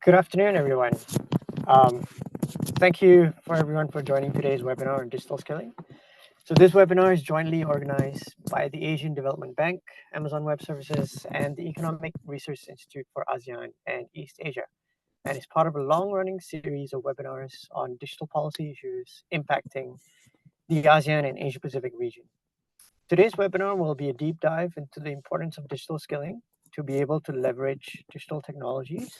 Good afternoon, everyone. Um, Thank you for everyone for joining today's webinar on digital skilling. So this webinar is jointly organized by the Asian Development Bank, Amazon Web Services, and the Economic Research Institute for ASEAN and East Asia, and is part of a long-running series of webinars on digital policy issues impacting the ASEAN and Asia-Pacific region. Today's webinar will be a deep dive into the importance of digital skilling to be able to leverage digital technologies.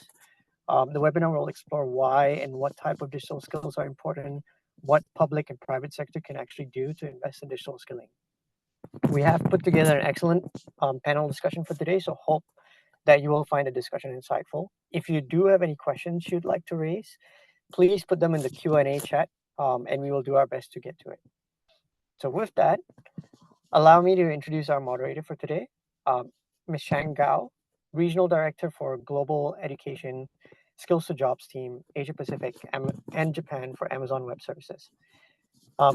The webinar will explore why and what type of digital skills are important, what public and private sector can actually do to invest in digital skilling. We have put together an excellent panel discussion for today, so hope that you will find the discussion insightful. If you do have any questions you'd like to raise, please put them in the Q&A chat, and we will do our best to get to it. So with that, allow me to introduce our moderator for today, Ms. Shang Gao, Regional Director for Global Education Skills to Jobs Team, Asia Pacific and Japan for Amazon Web Services.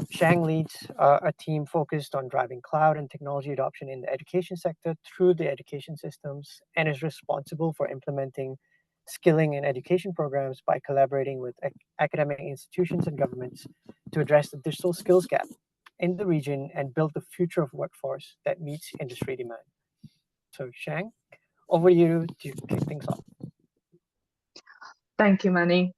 Shang leads a team focused on driving cloud and technology adoption in the education sector through the education systems and is responsible for implementing skilling and education programs by collaborating with academic institutions and governments to address the digital skills gap in the region and build the future of workforce that meets industry demand. So Shang, over to you to kick things off. Thank you, Manny.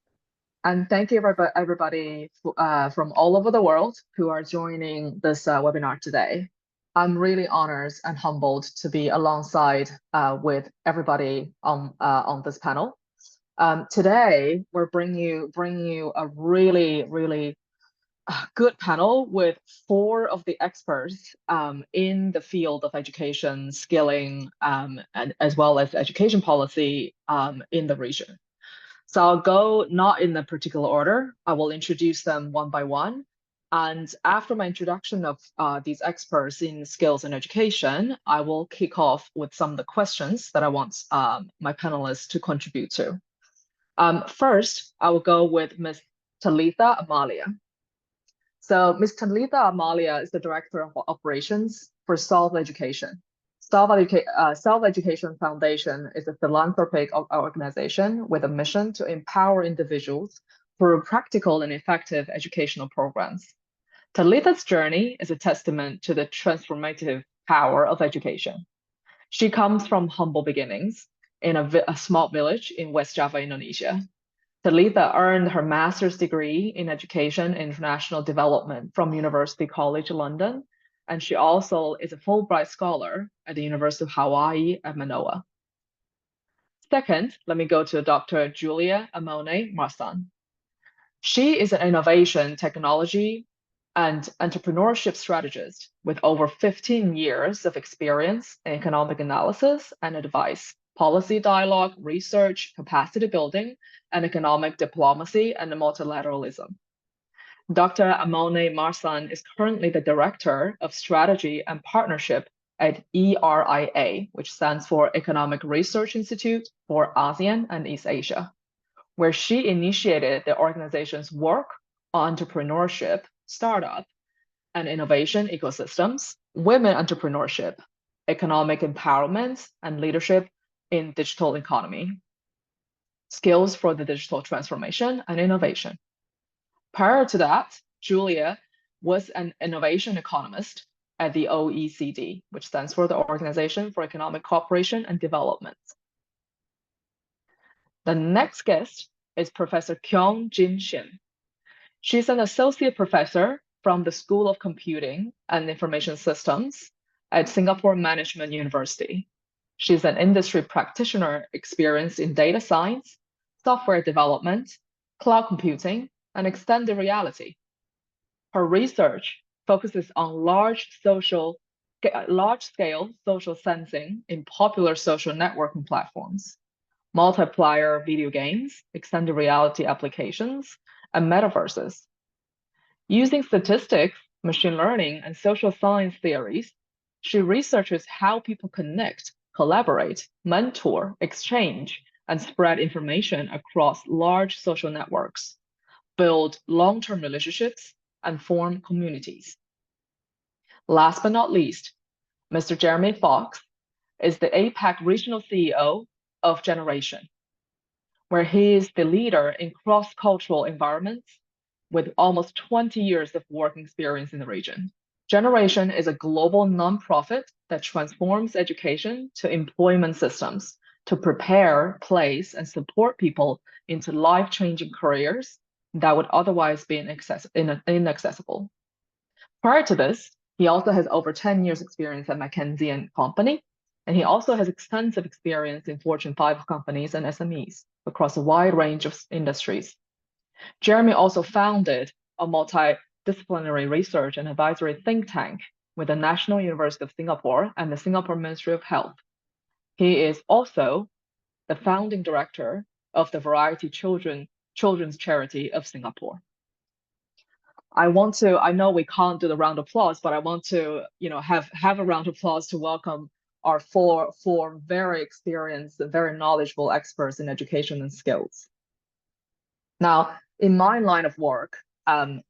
And thank you, everybody from all over the world who are joining this webinar today. I'm really honored and humbled to be alongside with everybody on this panel. Today, we're bringing you a really good panel with 4 of the experts in the field of education, skilling, and as well as education policy in the region. So I'll go not in a particular order. I will introduce them one by one. And after my introduction of these experts in skills and education, I will kick off with some of the questions that I want my panelists to contribute to. First, I will go with Ms. Talitha Amalia. So Ms. Talitha Amalia is the Director of Operations for Solve Education. Solve Education Foundation is a philanthropic organization with a mission to empower individuals through practical and effective educational programs. Talitha's journey is a testament to the transformative power of education. She comes from humble beginnings in a small village in West Java, Indonesia. Talitha earned her master's degree in education and international development from University College London, and she also is a Fulbright scholar at the University of Hawaii at Manoa. Second, let me go to Dr. Julia Amone Marsan. She is an innovation, technology, and entrepreneurship strategist with over 15 years of experience in economic analysis and advice, policy dialogue, research, capacity building, and economic diplomacy and multilateralism. Dr. Amone Marsan is currently the Director of Strategy and Partnership at ERIA, which stands for Economic Research Institute for ASEAN and East Asia, where she initiated the organization's work on entrepreneurship, startup, and innovation ecosystems, women entrepreneurship, economic empowerment, and leadership in digital economy, skills for the digital transformation and innovation. Prior to that, Julia was an innovation economist at the OECD, which stands for the Organization for Economic Cooperation and Development. The next guest is Professor Kyung Jin Shin. She's an associate professor from the School of Computing and Information Systems at Singapore Management University. She's an industry practitioner experienced in data science, software development, cloud computing, and extended reality. Her research focuses on large-scale social sensing in popular social networking platforms, multiplayer video games, extended reality applications, and metaverses. Using statistics, machine learning, and social science theories, she researches how people connect, collaborate, mentor, exchange, and spread information across large social networks, build long-term relationships, and form communities. Last but not least, Mr. Jeremy Fox is the APAC Regional CEO of Generation. where he is the leader in cross-cultural environments with almost 20 years of work experience in the region. Generation is a global nonprofit that transforms education to employment systems to prepare, place, and support people into life-changing careers that would otherwise be inaccessible. Prior to this, he also has over 10 years experience at McKinsey and Company, and he also has extensive experience in Fortune 5 companies and SMEs across a wide range of industries. Jeremy also founded a multidisciplinary research and advisory think tank with the National University of Singapore and the Singapore Ministry of Health. He is also the founding director of the Variety Children's Charity of Singapore. I know we can't do the round of applause, but I want to, have a round of applause to welcome our four very experienced, very knowledgeable experts in education and skills. Now, in my line of work,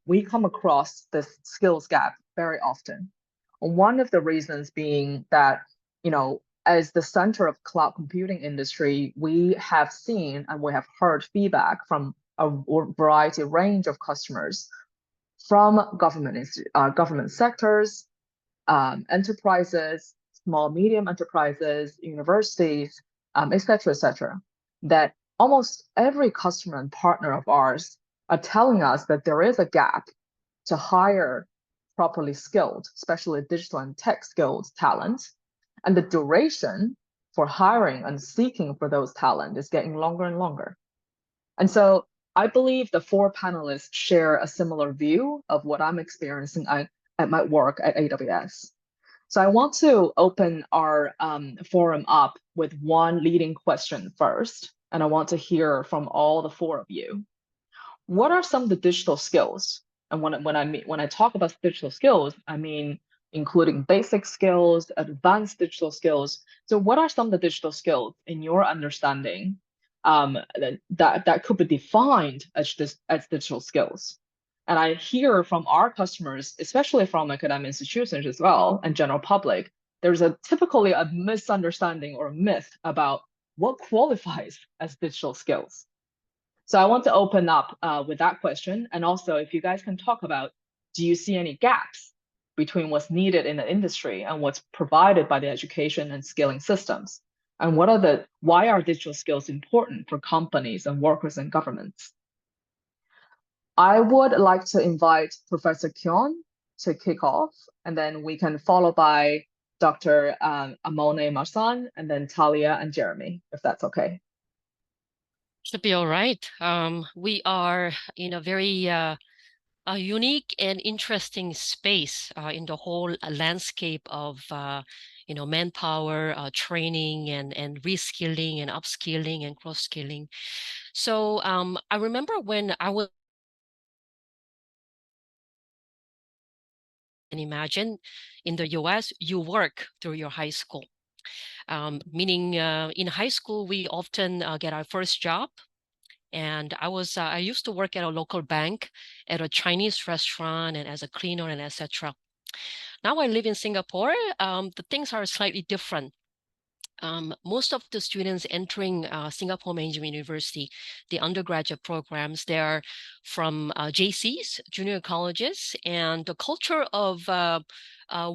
we come across this skills gap very often. One of the reasons being that, as the center of cloud computing industry, we have seen and we have heard feedback from a variety range of customers from government sectors, enterprises, small, medium enterprises, universities, et cetera, that almost every customer and partner of ours are telling us that there is a gap to hire properly skilled, especially digital and tech skilled talent. And the duration for hiring and seeking for those talent is getting longer and longer. And so I believe the four panelists share a similar view of what I'm experiencing at my work at AWS. So I want to open our forum up with one leading question first, and I want to hear from all the four of you. What are some of the digital skills? And when I talk about digital skills, I mean including basic skills, advanced digital skills. So what are some of the digital skills in your understanding that could be defined as digital skills? And I hear from our customers, especially from academic institutions as well, and general public, there's typically a misunderstanding or a myth about what qualifies as digital skills. So I want to open up with that question. And also, if you guys can talk about, do you see any gaps between what's needed in the industry and what's provided by the education and skilling systems? And why are digital skills important for companies and workers and governments? I would like to invite Professor Kyon to kick off, and then we can follow by Dr. Amone Marsan, and then Talia and Jeremy, if that's okay. Should be all right. We are in a very unique and interesting space in the whole landscape of manpower training and reskilling and upskilling and cross-skilling. So I remember when I was imagine in the US, you work through your high school. Meaning in high school, we often get our first job. And I used to work at a local bank, at a Chinese restaurant, and as a cleaner and etc. Now I live in Singapore. The things are slightly different. Most of the students entering Singapore Management University, the undergraduate programs, they're from JCs, junior colleges, and the culture of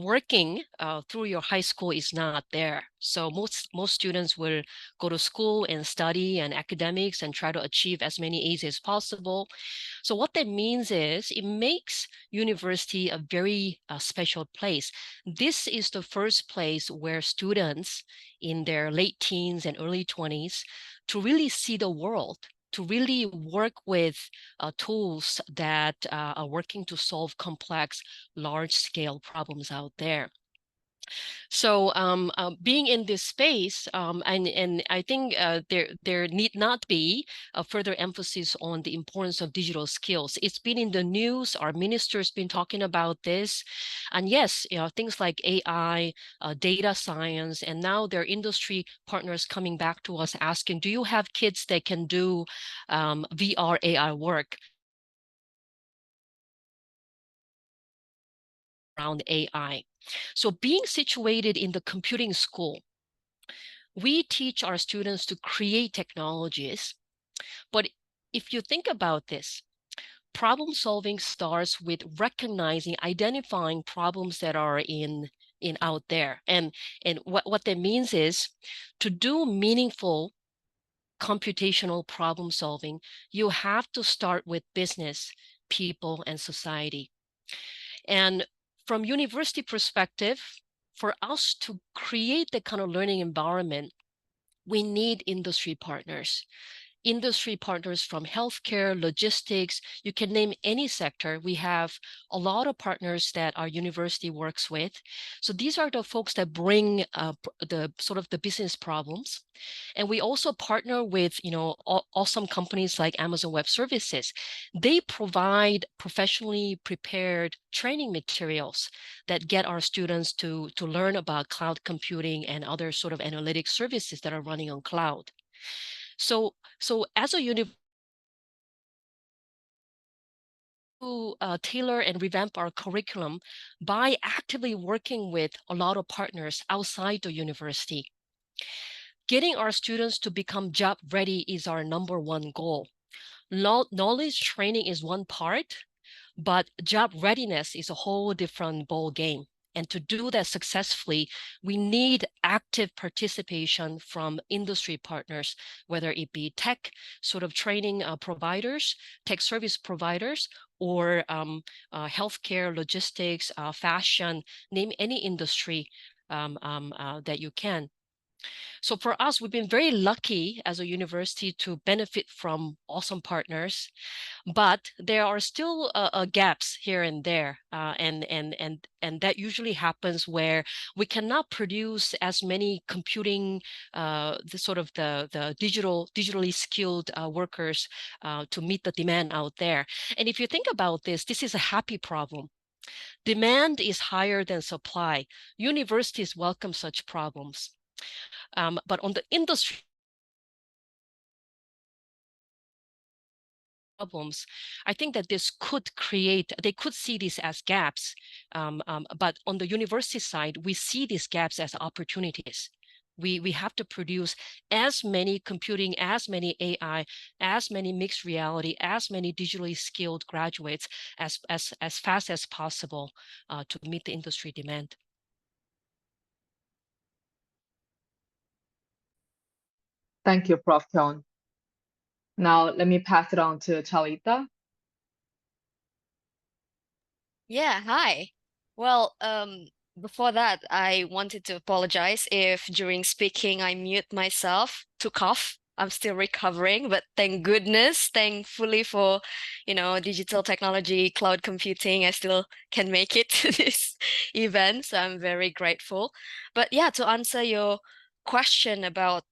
working through your high school is not there. So most students will go to school and study and academics and try to achieve as many A's as possible. So what that means is it makes university a very special place. This is the first place where students in their late teens and early 20s to really see the world, to really work with tools that are working to solve complex, large-scale problems out there. So being in this space, and I think there need not be a further emphasis on the importance of digital skills. It's been in the news. Our minister's been talking about this, and yes, things like AI, data science, and now there are industry partners coming back to us asking, do you have kids that can do VR, AI work around AI? So being situated in the computing school, we teach our students to create technologies But if you think about this, problem solving starts with recognizing, identifying problems that are in out there. And what that means is to do meaningful computational problem solving, you have to start with business, people, and society. And from university perspective, for us to create the kind of learning environment, we need industry partners. Industry partners from healthcare, logistics, you can name any sector. We have a lot of partners that our university works with. So these are the folks that bring the sort of the business problems. And we also partner with, awesome companies like Amazon Web Services. They provide professionally prepared training materials that get our students to learn about cloud computing and other sort of analytic services that are running on cloud. So as a university, to tailor and revamp our curriculum by actively working with a lot of partners outside the university. Getting our students to become job ready is our #1 goal. Knowledge training is one part, but job readiness is a whole different ball game. And to do that successfully, we need active participation from industry partners, whether it be tech sort of training providers, tech service providers, or healthcare, logistics, fashion, name any industry that you can. So for us, we've been very lucky as a university to benefit from awesome partners, but there are still gaps here and there, and that usually happens where we cannot produce as many computing, the digitally skilled workers to meet the demand out there. And if you think about this, this is a happy problem. Demand is higher than supply. Universities welcome such problems. But on the industry problems, I think that this could create, they could see this as gaps. But on the university side, we see these gaps as opportunities. We have to produce as many computing, as many AI, as many mixed reality, as many digitally skilled graduates as fast as possible to meet the industry demand. Thank you, Prof. Kyung. Now let me pass it on to Chalita. Yeah, hi. Well, before that, I wanted to apologize if during speaking I mute myself to cough. I'm still recovering, but thank goodness, thankfully for, digital technology, cloud computing, I still can make it to this event. So I'm very grateful. But yeah, to answer your question about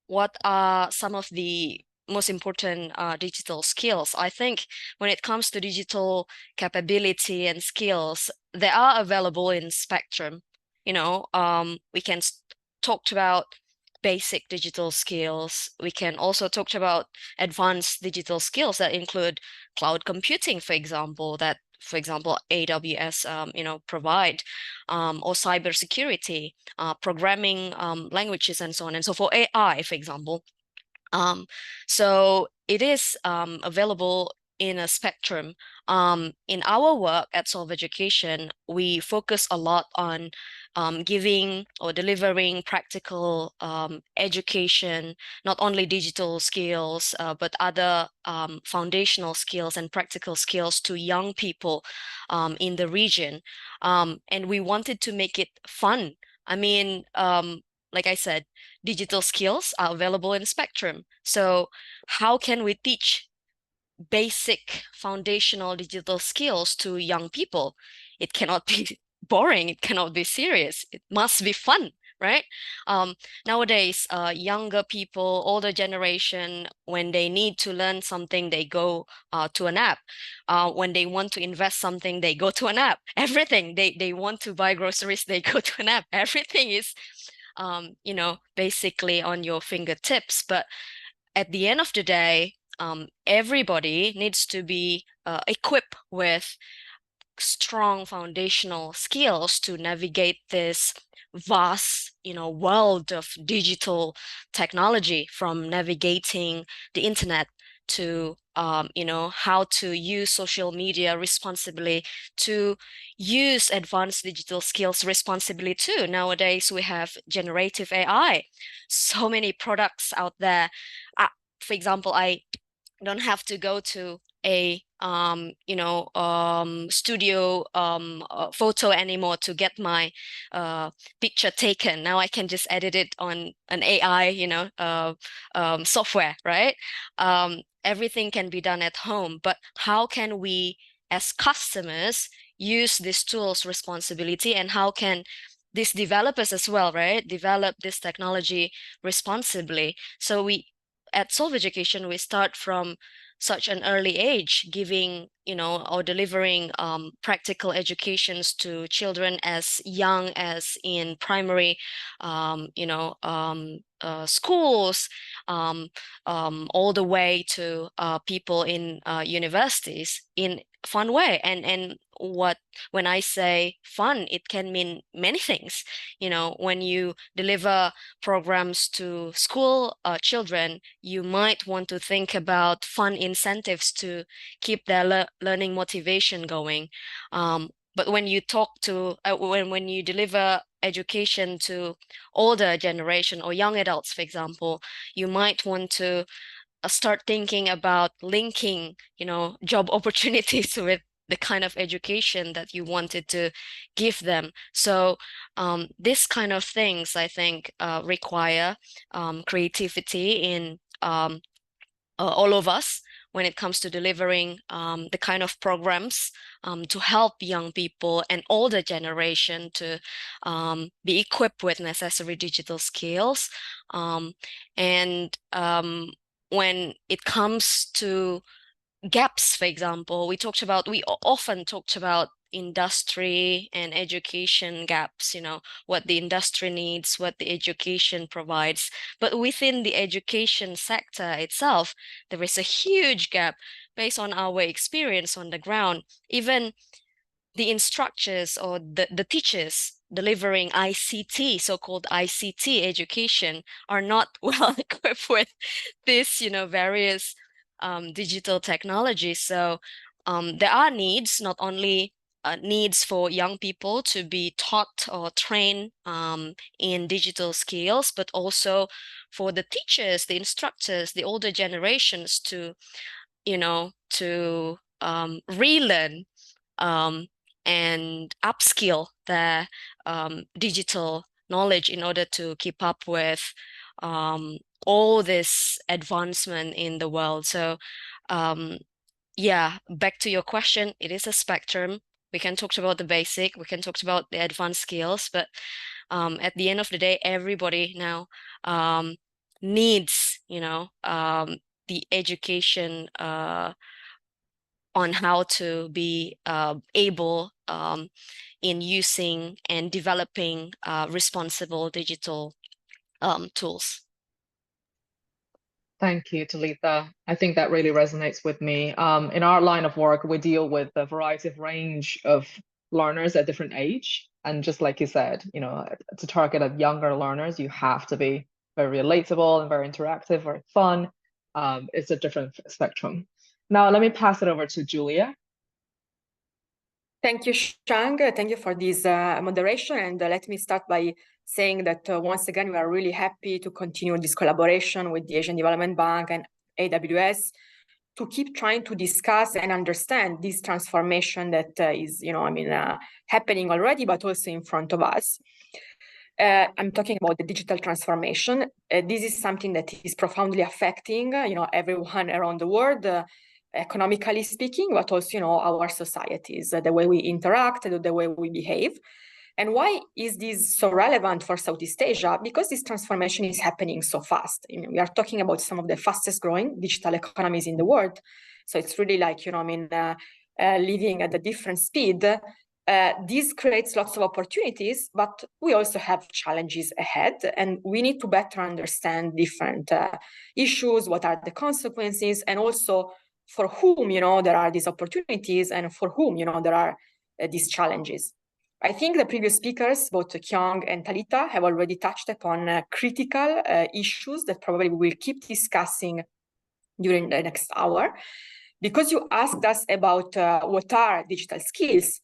what are some of the most important digital skills, I think when it comes to digital capability and skills, they are available in spectrum. We can talk about basic digital skills. We can also talk about advanced digital skills that include cloud computing, for example, AWS, provide, or cybersecurity, programming languages, and so on and so forth. AI, for example. So it is available in a spectrum. In our work at Solve Education, we focus a lot on giving or delivering practical education, not only digital skills, but other foundational skills and practical skills to young people in the region. And we wanted to make it fun. I mean, like I said, digital skills are available in spectrum. So how can we teach basic foundational digital skills to young people? It cannot be boring. It cannot be serious. It must be fun, right? Nowadays, younger people, older generation, when they need to learn something, they go to an app. When they want to invest something, they go to an app. Everything, they want to buy groceries, they go to an app. Everything is basically on your fingertips. But at the end of the day, everybody needs to be equipped with strong foundational skills to navigate this vast, world of digital technology, from navigating the internet to how to use social media responsibly, to use advanced digital skills responsibly too. Nowadays, we have generative AI, so many products out there. For example, I don't have to go to a studio photo anymore to get my picture taken. Now I can just edit it on an AI software, right? Everything can be done at home, but how can we as customers use these tools responsibility, and how can these developers as well, right, develop this technology responsibly? So we at Solve Education, we start from such an early age, giving, or delivering practical educations to children as young as in primary, schools, all the way to people in universities in fun way. And when I say fun, it can mean many things. When you deliver programs to school children, you might want to think about fun incentives to keep their learning motivation going. But when you talk to when you deliver education to older generation or young adults, for example, you might want to start thinking about linking, job opportunities with the kind of education that you wanted to give them. So this kind of things, I think, require creativity in all of us when it comes to delivering the kind of programs to help young people and older generation to be equipped with necessary digital skills. When it comes to gaps, for example, we often talked about industry and education gaps, what the industry needs, what the education provides. But within the education sector itself, there is a huge gap based on our experience on the ground. Even the instructors or the teachers delivering ICT, so-called ICT education, are not well equipped with this, various digital technologies. So there are needs, not only needs for young people to be taught or trained in digital skills, but also for the teachers, the instructors, the older generations to, relearn and upskill their digital knowledge in order to keep up with all this advancement in the world. So yeah, back to your question, it is a spectrum. We can talk about the basic, we can talk about the advanced skills, but at the end of the day, everybody now needs, the education on how to be able in using and developing responsible digital tools. Thank you, Talitha. I think that really resonates with me. In our line of work, we deal with a variety of range of learners at different age. And just like you said, to target at younger learners, you have to be very relatable and very interactive, very fun. It's a different spectrum. Now, let me pass it over to Julia. Thank you, Shang. Thank you for this moderation. And let me start by saying that once again, we are really happy to continue this collaboration with the Asian Development Bank and AWS to keep trying to discuss and understand this transformation that is, happening already, but also in front of us. I'm talking about the digital transformation. This is something that is profoundly affecting, everyone around the world, economically speaking, but also, our societies, the way we interact, the way we behave. And why is this so relevant for Southeast Asia? Because this transformation is happening so fast. We are talking about some of the fastest growing digital economies in the world. So it's really like, living at a different speed. This creates lots of opportunities, but we also have challenges ahead, and we need to better understand different issues, what are the consequences, and also for whom, there are these opportunities, and for whom, there are these challenges. I think the previous speakers, both Kyung and Talita, have already touched upon critical issues that probably we will keep discussing during the next hour. Because you asked us about what are digital skills,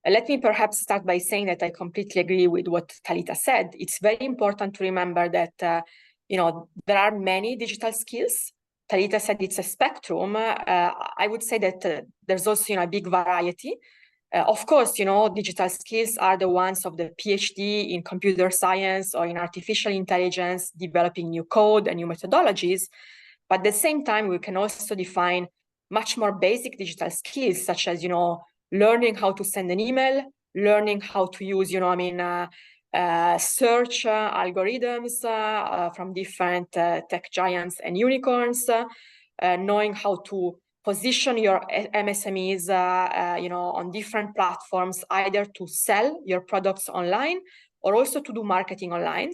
let me perhaps start by saying that I completely agree with what Talita said. It's very important to remember that there are many digital skills. Talita said it's a spectrum. I would say that there's also a big variety. Of course, digital skills are the ones of the PhD in computer science or in artificial intelligence, developing new code and new methodologies. But at the same time, we can also define much more basic digital skills, such as, learning how to send an email, learning how to use, search algorithms from different tech giants and unicorns, knowing how to position your MSMEs, on different platforms, either to sell your products online or also to do marketing online.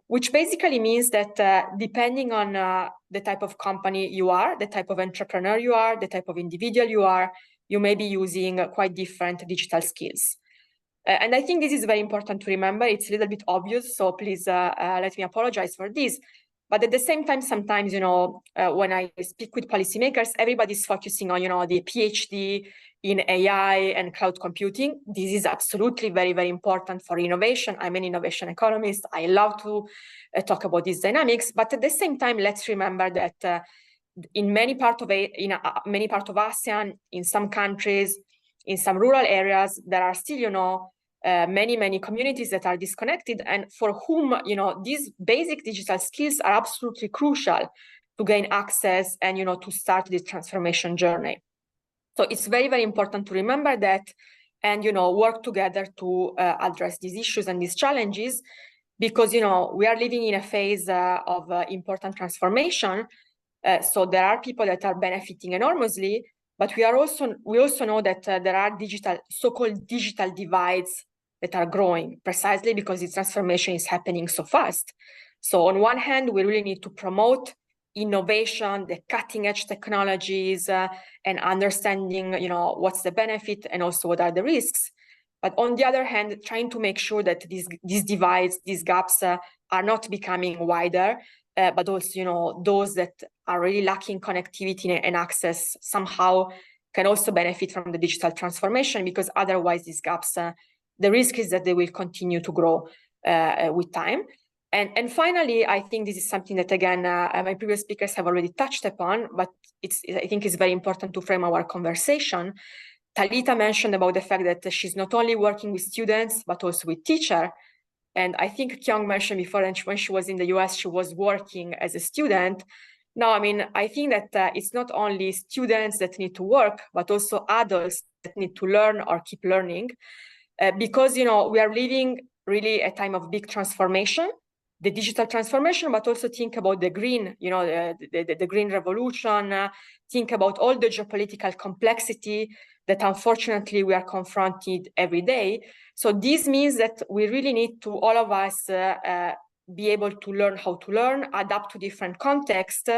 Which basically means that depending on the type of company you are, the type of entrepreneur you are, the type of individual you are, you may be using quite different digital skills. And I think this is very important to remember. It's a little bit obvious, so please let me apologize for this. But at the same time, sometimes, when I speak with policymakers, everybody's focusing on, the PhD in AI and cloud computing. This is absolutely very, very important for innovation. I'm an innovation economist. I love to talk about these dynamics. But at the same time, let's remember that in many parts of ASEAN, in some countries, in some rural areas, there are still, many communities that are disconnected, and for whom, these basic digital skills are absolutely crucial to gain access and, to start this transformation journey. So it's very, very important to remember that and, work together to address these issues and these challenges, because, we are living in a phase of important transformation. So there are people that are benefiting enormously, but we also know that there are so-called digital divides that are growing, precisely because the transformation is happening so fast. So on one hand, we really need to promote innovation, the cutting edge technologies, and understanding, what's the benefit and also what are the risks. But on the other hand, trying to make sure that these divides, these gaps are not becoming wider, but also, those that are really lacking connectivity and access somehow can also benefit from the digital transformation, because otherwise these gaps, the risk is that they will continue to grow with time. And finally, I think this is something that, again, my previous speakers have already touched upon, but I think it's very important to frame our conversation. Talita mentioned about the fact that she's not only working with students, but also with teachers. And I think Kyung mentioned before, and when she was in the US, she was working as a student. Now, I think that it's not only students that need to work, but also adults that need to learn or keep learning. Because, we are living really a time of big transformation, the digital transformation, but also think about the green, the green revolution, think about all the geopolitical complexity that unfortunately we are confronted every day. So this means that we really need to, all of us, be able to learn how to learn, adapt to different contexts,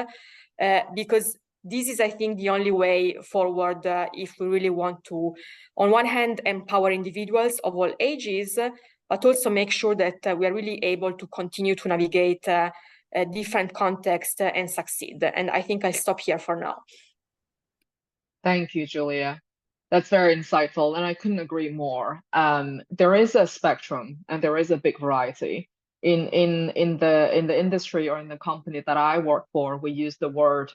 because this is, I think, the only way forward if we really want to, on one hand, empower individuals of all ages, but also make sure that we are really able to continue to navigate different contexts and succeed. And I think I'll stop here for now. Thank you, Julia. That's very insightful, and I couldn't agree more. There is a spectrum, and there is a big variety. In the industry or in the company that I work for, we use the word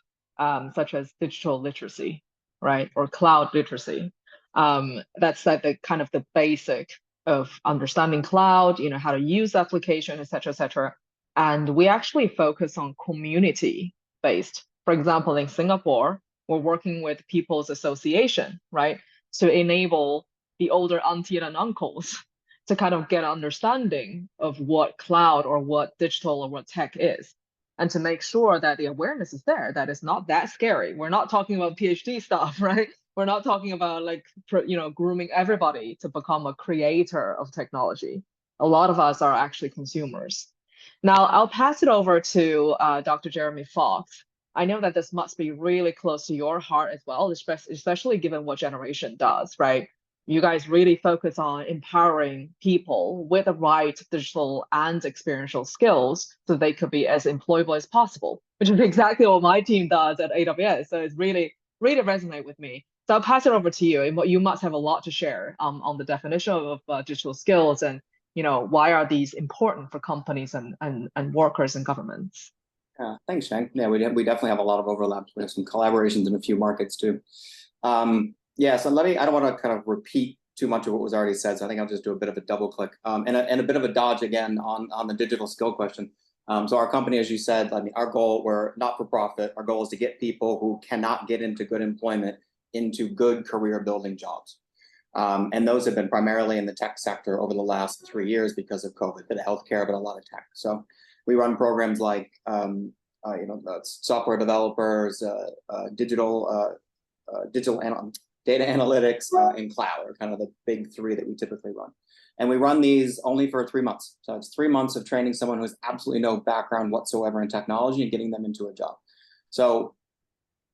such as digital literacy, right, or cloud literacy. That's like the kind of the basic of understanding cloud, how to use application, et cetera, and we actually focus on community-based. For example, in Singapore, we're working with People's Association, right, to enable the older auntie and uncles to kind of get understanding of what cloud or what digital or what tech is, and to make sure that the awareness is there, that it's not that scary. We're not talking about PhD stuff, right? We're not talking about grooming everybody to become a creator of technology. A lot of us are actually consumers. Now, I'll pass it over to Dr. Jeremy Fox. I know that this must be really close to your heart as well, especially given what Generation does, right? you guys really focus on empowering people with the right digital and experiential skills so they could be as employable as possible, which is exactly what my team does at AWS. So it's really, really resonate with me. So I'll pass it over to you. And you must have a lot to share on the definition of digital skills and, why are these important for companies and workers and governments? Thanks, Sheng. Yeah, we definitely have a lot of overlaps. We have some collaborations in a few markets too. Yeah, so I don't want to kind of repeat too much of what was already said, so I think I'll just do a bit of a double click and a bit of a dodge again on the digital skill question. So our company, as you said, I mean, our goal, we're not for profit. Our goal is to get people who cannot get into good employment into good career building jobs. And those have been primarily in the tech sector over the last 3 years because of COVID, but healthcare, but a lot of tech. So we run programs like software developers, digital data analytics, and cloud are kind of the big three that we typically run. And we run these only for 3 months. So it's 3 months of training someone who has absolutely no background whatsoever in technology and getting them into a job. So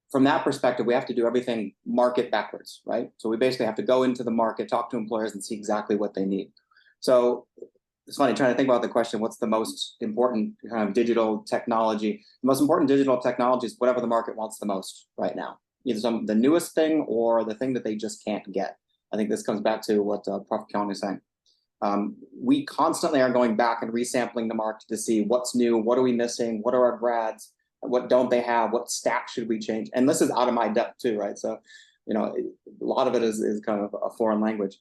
from that perspective, we have to do everything market backwards, right? So we basically have to go into the market, talk to employers and see exactly what they need. So it's funny trying to think about the question, what's the most important kind of digital technology? The most important digital technology is whatever the market wants the most right now. Either the newest thing or the thing that they just can't get. I think this comes back to what Prof. Kyung is saying. We constantly are going back and resampling the market to see what's new, what are we missing, what are our grads, what don't they have, what stack should we change? And this is out of my depth too, right? So, a lot of it is kind of a foreign language.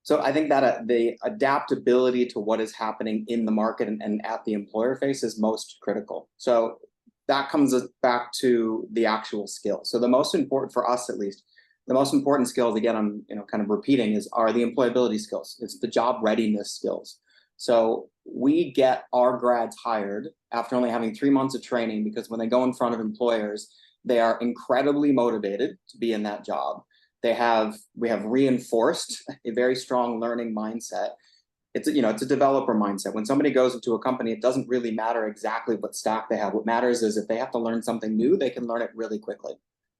So I think that the adaptability to what is happening in the market and at the employer face is most critical. So that comes back to the actual skill. So the most important for us, at least, the most important skills, again, I'm kind of repeating, are the employability skills. It's the job readiness skills. So we get our grads hired after only having 3 months of training, because when they go in front of employers, they are incredibly motivated to be in that job. We have reinforced a very strong learning mindset. It's a developer mindset. When somebody goes into a company, it doesn't really matter exactly what stack they have. What matters is if they have to learn something new, they can learn it really quickly.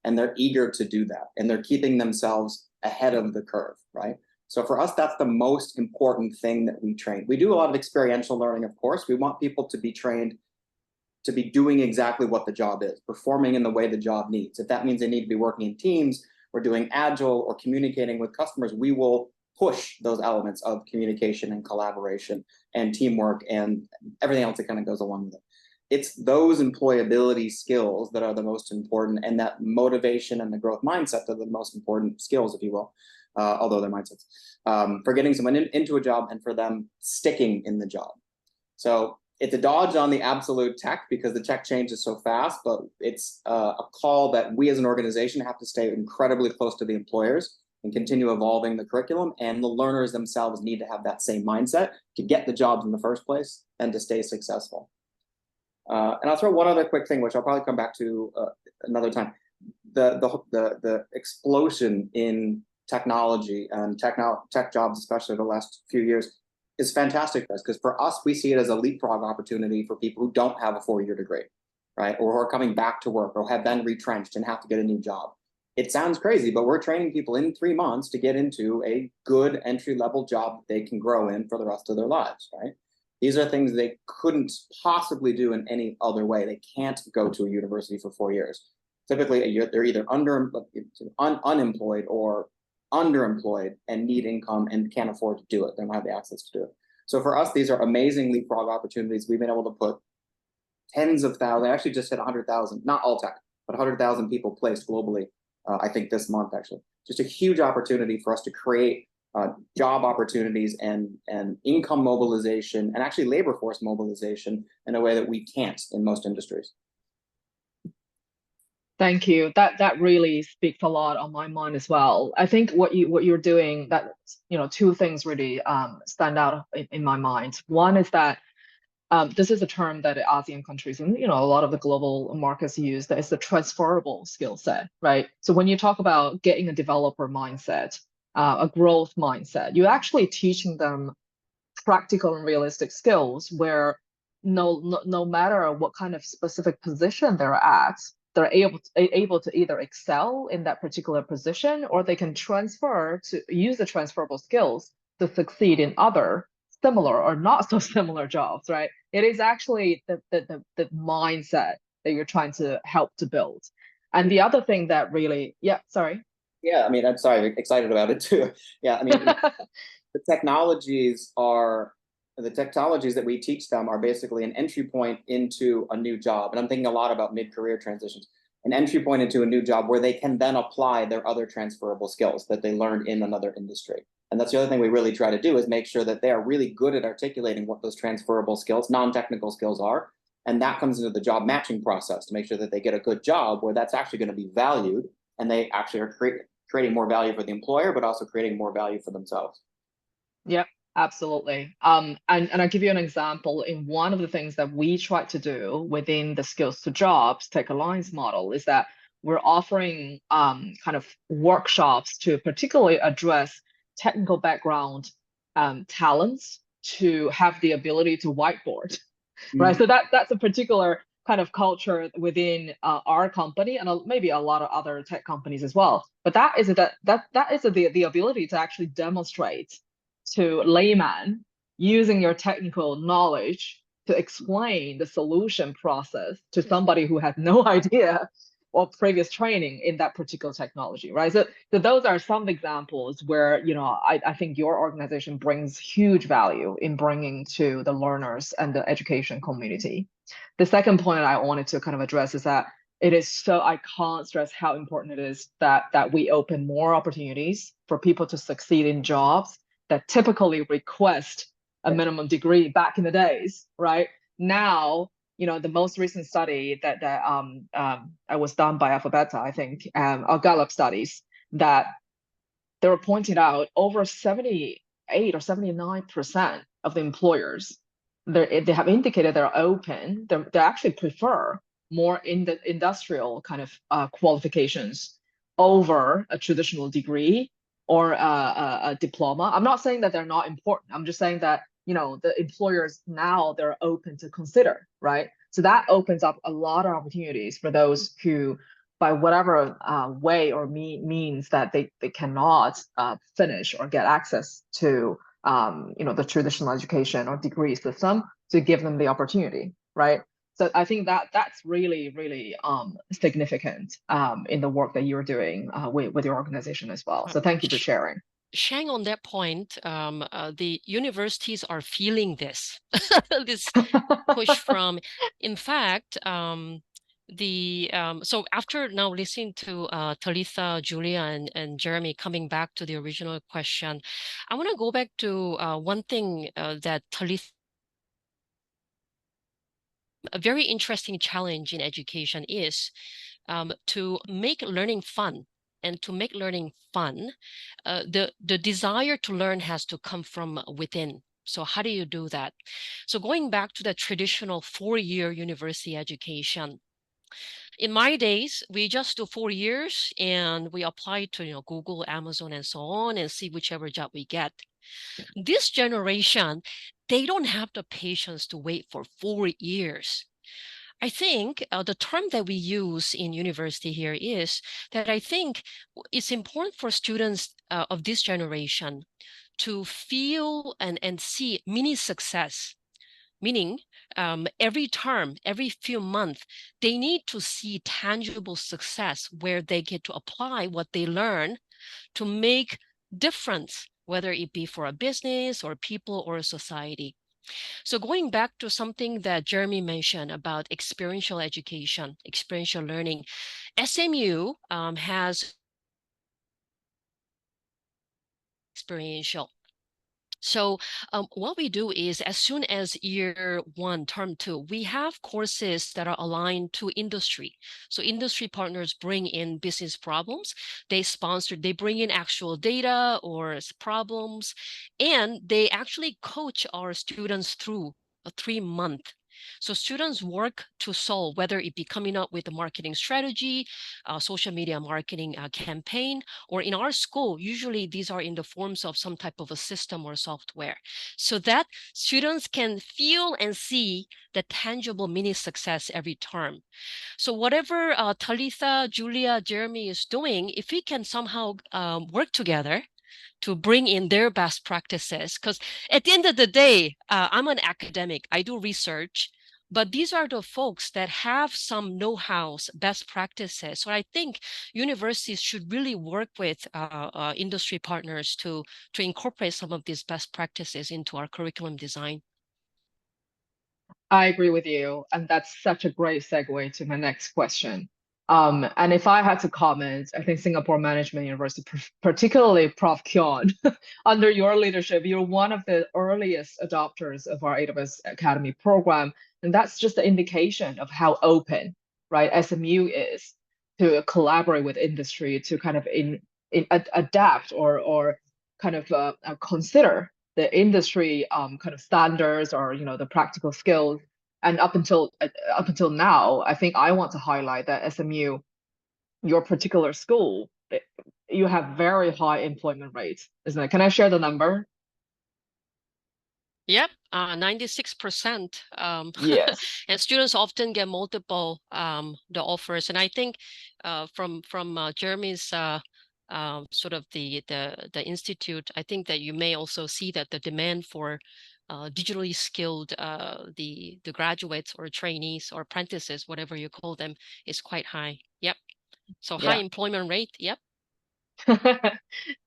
And they're eager to do that. And they're keeping themselves ahead of the curve, right? So for us, that's the most important thing that we train. We do a lot of experiential learning, of course. We want people to be trained to be doing exactly what the job is, performing in the way the job needs. If that means they need to be working in teams, or doing agile, or communicating with customers, we will push those elements of communication and collaboration and teamwork and everything else that kind of goes along with it. It's those employability skills that are the most important, and that motivation and the growth mindset are the most important skills, if you will, although they're mindsets, for getting someone into a job and for them sticking in the job. So it's a dodge on the absolute tech because the tech changes so fast, but it's a call that we as an organization have to stay incredibly close to the employers and continue evolving the curriculum, and the learners themselves need to have that same mindset to get the jobs in the first place and to stay successful. And I'll throw one other quick thing, which I'll probably come back to another time. The explosion in technology and tech jobs, especially the last few years, is fantastic for us, because for us, we see it as a leapfrog opportunity for people who don't have a 4-year degree, right? Or who are coming back to work or have been retrenched and have to get a new job. It sounds crazy, but we're training people in 3 months to get into a good entry-level job that they can grow in for the rest of their lives, right? These are things they couldn't possibly do in any other way. They can't go to a university for 4 years. Typically, they're either unemployed or underemployed and need income and can't afford to do it. They don't have the access to do it. So for us, these are amazing leapfrog opportunities. We've been able to put tens of thousands, I actually just hit 100,000, not all tech, but 100,000 people placed globally, I think this month actually. Just a huge opportunity for us to create job opportunities and income mobilization and actually labor force mobilization in a way that we can't in most industries. Thank you. That really speaks a lot on my mind as well. I think what you're doing, that 2 things really stand out in my mind. One is that this is a term that ASEAN countries and a lot of the global markets use, that is the transferable skill set, right? So when you talk about getting a developer mindset, a growth mindset, you're actually teaching them practical and realistic skills where no matter what kind of specific position they're at, they're able to either excel in that particular position, or they can use the transferable skills to succeed in other similar or not so similar jobs, right? It is actually the mindset that you're trying to help to build. And the other thing that really, sorry. Yeah, I mean, I'm sorry, excited about it too. Yeah, I mean, the technologies that we teach them are basically an entry point into a new job. And I'm thinking a lot about mid-career transitions, an entry point into a new job where they can then apply their other transferable skills that they learned in another industry. And that's the other thing we really try to do, is make sure that they are really good at articulating what those transferable skills, non-technical skills are. And that comes into the job matching process to make sure that they get a good job where that's actually going to be valued, and they actually are creating more value for the employer, but also creating more value for themselves. Yep, absolutely. And I'll give you an example. In one of the things that we try to do within the Skills to Jobs Tech Alliance model is that we're offering kind of workshops to particularly address technical background talents to have the ability to whiteboard, right? So that's a particular kind of culture within our company, and maybe a lot of other tech companies as well. But that is the ability to actually demonstrate to layman using your technical knowledge to explain the solution process to somebody who has no idea or previous training in that particular technology, right? So those are some examples where, you know, I think your organization brings huge value in bringing to the learners and the education community. The second point I wanted to kind of address is that I can't stress how important it is that we open more opportunities for people to succeed in jobs that typically request a minimum degree back in the days, right? Now, you know, the most recent study that was done by Alphabeta, I think, or Gallup studies, that they were pointing out over 78 or 79% of the employers, they have indicated they're open, they actually prefer more in the industrial kind of qualifications over a traditional degree or a diploma. I'm not saying that they're not important. I'm just saying that, you know, the employers now, they're open to consider, right? So that opens up a lot of opportunities for those who, by whatever way or means that they cannot finish or get access to, you know, the traditional education or degree system, to give them the opportunity, right? So I think that's really, really significant in the work that you're doing with your organization as well. So thank you for sharing. Shang, on that point, the universities are feeling this, this push from, in fact, so after now listening to Talitha, Julia, and Jeremy, coming back to the original question, I want to go back to one thing that Talitha, a very interesting challenge in education is to make learning fun. And to make learning fun, the desire to learn has to come from within. So how do you do that? So going back to the traditional 4-year university education, in my days, we just do 4 years and we apply to, you know, Google, Amazon, and so on, and see whichever job we get. This generation, they don't have the patience to wait for 4 years. I think the term that we use in university here is that I think it's important for students of this generation to feel and see mini success, meaning every term, every few months, they need to see tangible success where they get to apply what they learn to make difference, whether it be for a business or people or a society. So going back to something that Jeremy mentioned about experiential education, experiential learning, SMU has experiential. So what we do is, as soon as year 1, term 2, we have courses that are aligned to industry. So industry partners bring in business problems, they bring in actual data or problems, and they actually coach our students through a 3-month So students work to solve, whether it be coming up with a marketing strategy, social media marketing campaign, or in our school, usually these are in the forms of some type of a system or software, so that students can feel and see the tangible mini success every term. So whatever Talitha, Julia, Jeremy is doing, if we can somehow work together to bring in their best practices, because at the end of the day, I'm an academic, I do research, but these are the folks that have some know-hows, best practices. So I think universities should really work with industry partners to incorporate some of these best practices into our curriculum design. I agree with you, and that's such a great segue to my next question. And if I had to comment, I think Singapore Management University, particularly Prof. Kyon, under your leadership, you're one of the earliest adopters of our AWS Academy program, and that's just an indication of how open, right, SMU is to collaborate with industry to kind of adapt or kind of consider the industry kind of standards or the practical skills. And up until now, I think I want to highlight that SMU, your particular school, you have very high employment rates, isn't it? Can I share the number? Yep, 96%. Yes. And students often get multiple the offers, and I think from Jeremy's sort of the institute, I think that you may also see that the demand for digitally skilled the graduates or trainees or apprentices, whatever you call them, is quite high. Yep. So high employment rate. Yep.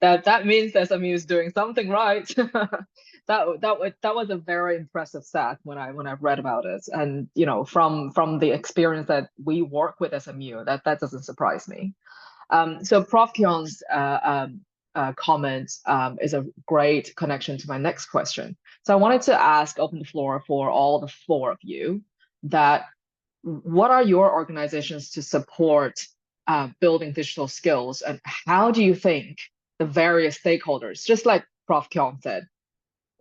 that means SMU is doing something right. that was a very impressive stat when I read about it, and from the experience that we work with SMU, that doesn't surprise me. So Prof. Kyon's comment is a great connection to my next question. So I wanted to open the floor for all the four of you, that what are your organizations to support building digital skills, and how do you think the various stakeholders, just like Prof. Kyon said,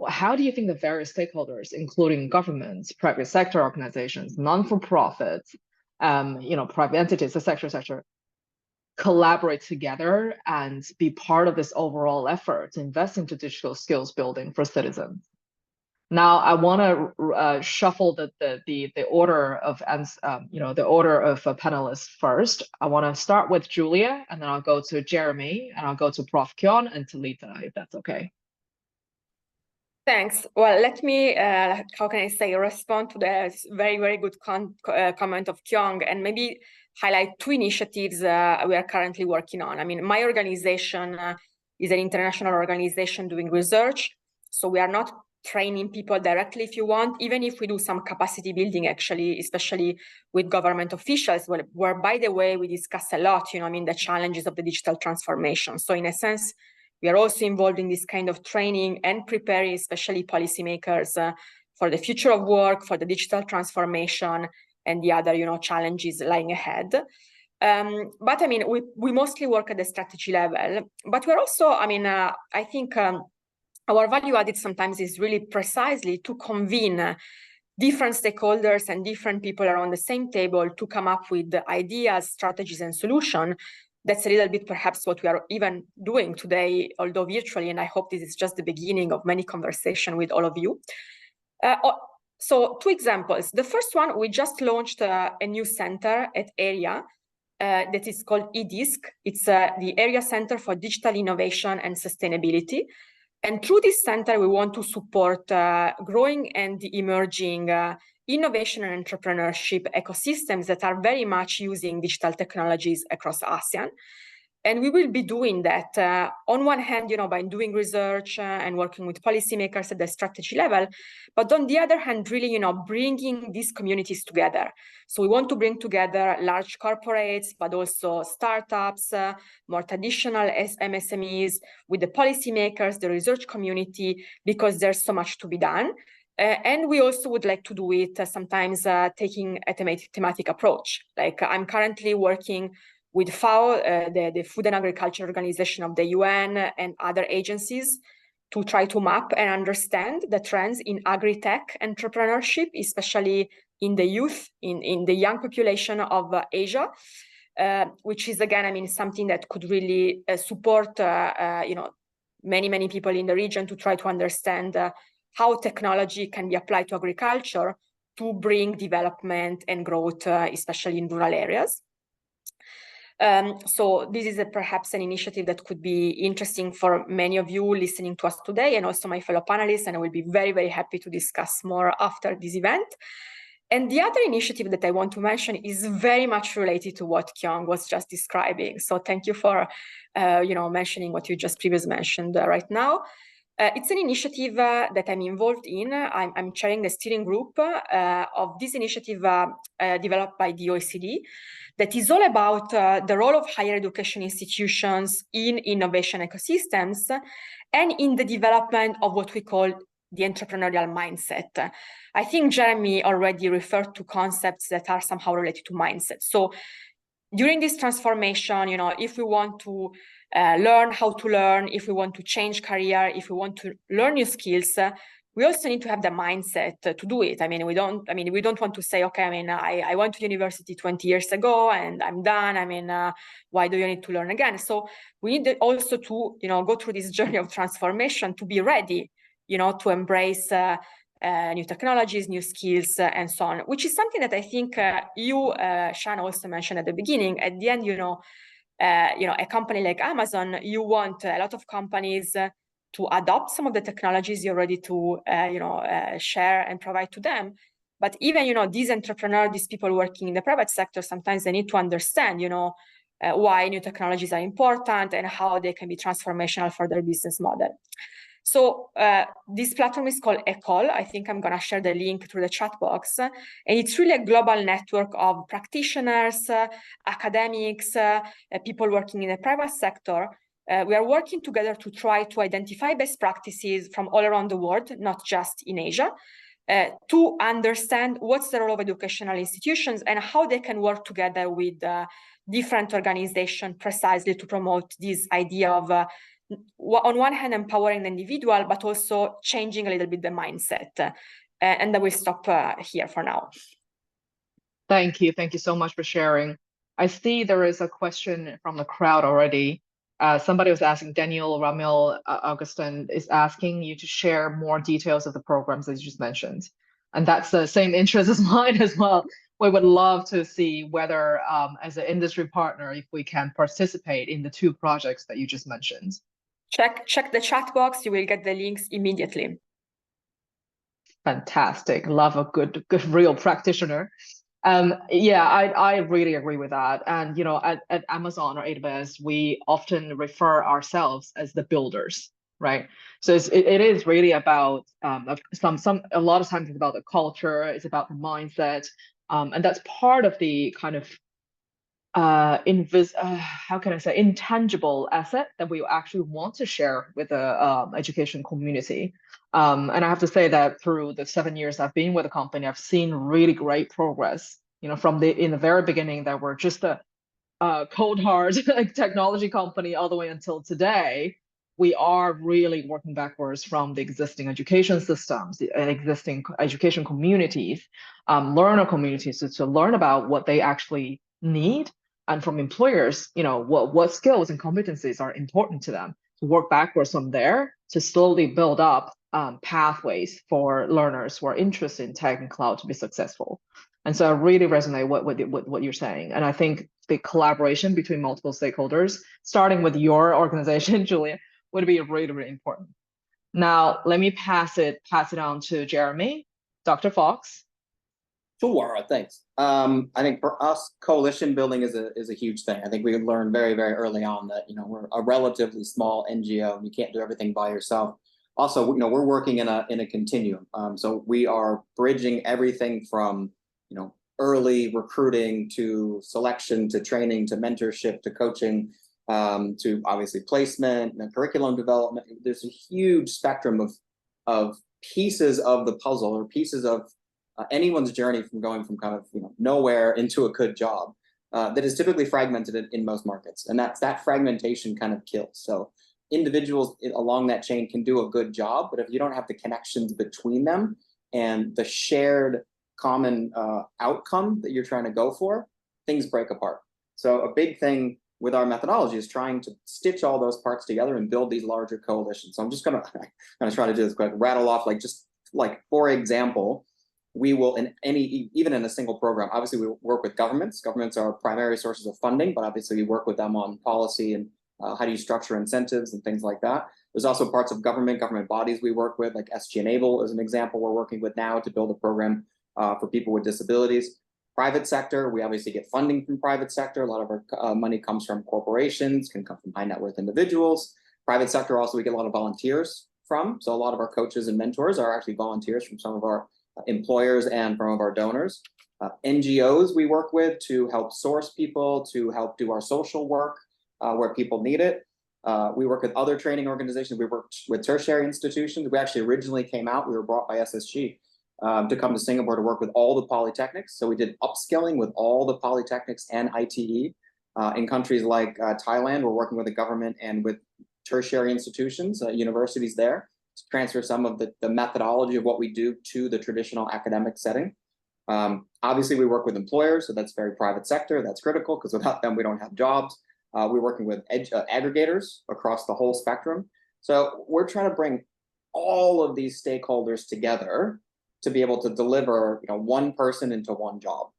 how do you think the various stakeholders, including governments, private sector organizations, non-for-profits, private entities, etc., collaborate together and be part of this overall effort to invest into digital skills building for citizens? Now, I want to shuffle the order of the order of panelists first. I want to start with Julia, and then I'll go to Jeremy, and I'll go to Prof. Kyon and Talitha, if that's okay. Thanks. Well, let me, how can I say, respond to the very, very good comment of Kyung, and maybe highlight two initiatives we are currently working on. I mean, my organization is an international organization doing research, so we are not training people directly, if you want, even if we do some capacity building, actually, especially with government officials, where, by the way, we discuss a lot, the challenges of the digital transformation. So in a sense, we are also involved in this kind of training and preparing, especially policymakers, for the future of work, for the digital transformation, and the other, challenges lying ahead. But I mean, we mostly work at the strategy level. But we're also, I think our value added sometimes is really precisely to convene different stakeholders and different people around the same table to come up with ideas, strategies, and solutions. That's a little bit perhaps what we are even doing today, although virtually, and I hope this is just the beginning of many conversations with all of you. So two examples. The first one, we just launched a new center at AREA that is called eDISC. It's the Area Center for Digital Innovation and Sustainability. And through this center, we want to support growing and emerging innovation and entrepreneurship ecosystems that are very much using digital technologies across ASEAN. And we will be doing that on one hand, by doing research and working with policymakers at the strategy level, but on the other hand, really, bringing these communities together. So we want to bring together large corporates, but also startups, more traditional MSMEs, with the policymakers, the research community, because there's so much to be done. And we also would like to do it sometimes taking a thematic approach. Like I'm currently working with FAO, the Food and Agriculture Organization of the UN, and other agencies, to try to map and understand the trends in agri-tech entrepreneurship, especially in the youth, in the young population of Asia, which is, again, I mean, something that could really support, many people in the region to try to understand how technology can be applied to agriculture to bring development and growth, especially in rural areas. So this is perhaps an initiative that could be interesting for many of you listening to us today, and also my fellow panelists, and I will be very, very happy to discuss more after this event. And the other initiative that I want to mention is very much related to what Kyung was just describing. So thank you for mentioning what you just previously mentioned right now. It's an initiative that I'm involved in. I'm chairing the steering group of this initiative developed by the OECD, that is all about the role of higher education institutions in innovation ecosystems and in the development of what we call the entrepreneurial mindset. I think Jeremy already referred to concepts that are somehow related to mindset. So during this transformation, if we want to learn how to learn, if we want to change career, if we want to learn new skills, we also need to have the mindset to do it. I mean, we don't want to say, okay, I mean, I went to university 20 years ago and I'm done. I mean, why do you need to learn again? So we need also to, go through this journey of transformation to be ready, to embrace new technologies, new skills, and so on, which is something that I think you, Shan, also mentioned at the beginning. At the end, a company like Amazon, you want a lot of companies to adopt some of the technologies you're ready to, share and provide to them. But even, these entrepreneurs, these people working in the private sector, sometimes they need to understand, why new technologies are important and how they can be transformational for their business model. So this platform is called ECOL. I think I'm going to share the link through the chat box. And it's really a global network of practitioners, academics, people working in the private sector. We are working together to try to identify best practices from all around the world, not just in Asia, to understand what's the role of educational institutions and how they can work together with different organizations precisely to promote this idea of on one hand, empowering the individual, but also changing a little bit the mindset. And I will stop here for now. Thank you. Thank you so much for sharing. I see there is a question from the crowd already. Somebody was asking, Daniel Ramil Augustin is asking you to share more details of the programs that you just mentioned. And that's the same interest as mine as well. We would love to see whether, as an industry partner, if we can participate in the 2 projects that you just mentioned. Check the chat box. You will get the links immediately. Fantastic. Love a good real practitioner. Yeah, I really agree with that. And at Amazon or AWS, we often refer ourselves as the builders, right? So it is really about a lot of times it's about the culture, it's about the mindset, and that's part of the kind of how can I say, intangible asset that we actually want to share with the education community. And I have to say that through the 7 years I've been with the company, I've seen really great progress. From in the very beginning that we're just a cold hard technology company all the way until today. We are really working backwards from the existing education systems, the existing education communities, learner communities to learn about what they actually need. And from employers, what skills and competencies are important to them, to work backwards from there to slowly build up pathways for learners who are interested in tech and cloud to be successful. And so I really resonate with what you're saying. And I think the collaboration between multiple stakeholders, starting with your organization, Julia, would be really, really important. Now, let me pass it on to Jeremy. Dr. Fox. Sure, thanks. I think for us, coalition building is a huge thing. I think we learned very, very early on that we're a relatively small NGO and you can't do everything by yourself. Also, we're working in a continuum. So we are bridging everything from early recruiting to selection to training to mentorship to coaching to obviously placement and curriculum development. There's a huge spectrum of pieces of the puzzle or pieces of anyone's journey from going from kind of nowhere into a good job that is typically fragmented in most markets, and that fragmentation kind of kills. So individuals along that chain can do a good job, but if you don't have the connections between them and the shared common outcome that you're trying to go for, things break apart. So a big thing with our methodology is trying to stitch all those parts together and build these larger coalitions. So I'm just gonna try to do this quick, rattle off for example, we will even in a single program, obviously we work with governments. Governments are primary sources of funding, but obviously we work with them on policy and how do you structure incentives and things like that. There's also parts of government bodies we work with, like SG Enable is an example we're working with now to build a program for people with disabilities. Private sector, we obviously get funding from private sector. A lot of our money comes from corporations, can come from high net worth individuals. Private sector also we get a lot of volunteers from. So a lot of our coaches and mentors are actually volunteers from some of our employers and from our donors. NGOs we work with to help source people, to help do our social work where people need it. We work with other training organizations. We work with tertiary institutions. We actually originally came out, we were brought by SSG to come to Singapore to work with all the polytechnics. So we did upskilling with all the polytechnics and ITE. In countries like Thailand, we're working with the government and with tertiary institutions, universities there, to transfer some of the methodology of what we do to the traditional academic setting. Obviously, we work with employers, so that's very private sector. That's critical because without them, we don't have jobs. We're working with aggregators across the whole spectrum. So we're trying to bring all of these stakeholders together to be able to deliver, one person into one job.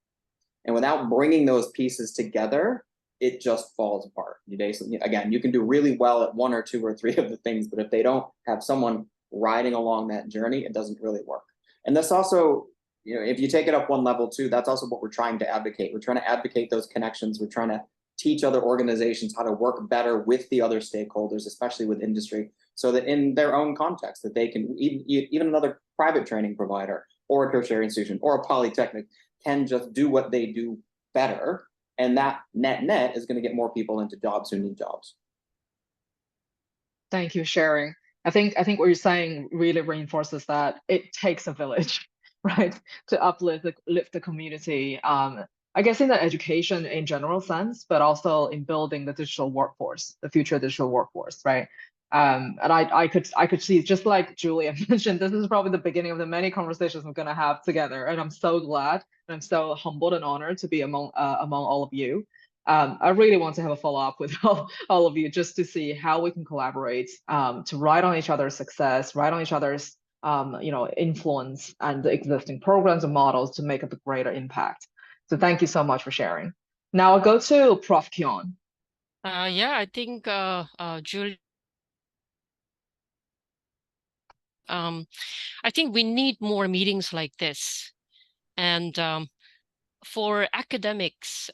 And without bringing those pieces together, it just falls apart. You basically, again, you can do really well at one or two or three of the things, but if they don't have someone riding along that journey, it doesn't really work. And that's also, if you take it up one level too, that's also what we're trying to advocate. We're trying to advocate those connections. We're trying to teach other organizations how to work better with the other stakeholders, especially with industry, so that in their own context, that they can, even another private training provider or a tertiary institution or a polytechnic can just do what they do better. And that net is going to get more people into jobs who need jobs. Thank you, sharing. I think what you're saying really reinforces that it takes a village, right, to lift the community. I guess in the education in general sense, but also in building the digital workforce, the future digital workforce, right? And I could see, just like Julia mentioned, this is probably the beginning of the many conversations we're going to have together. And I'm so glad and I'm so humbled and honored to be among all of you. I really want to have a follow-up with all of you just to see how we can collaborate to ride on each other's success, ride on each other's influence and the existing programs and models to make a greater impact. So thank you so much for sharing. Now I'll go to Prof. Kyon. Yeah, I think Julie. I think we need more meetings like this. And for academics,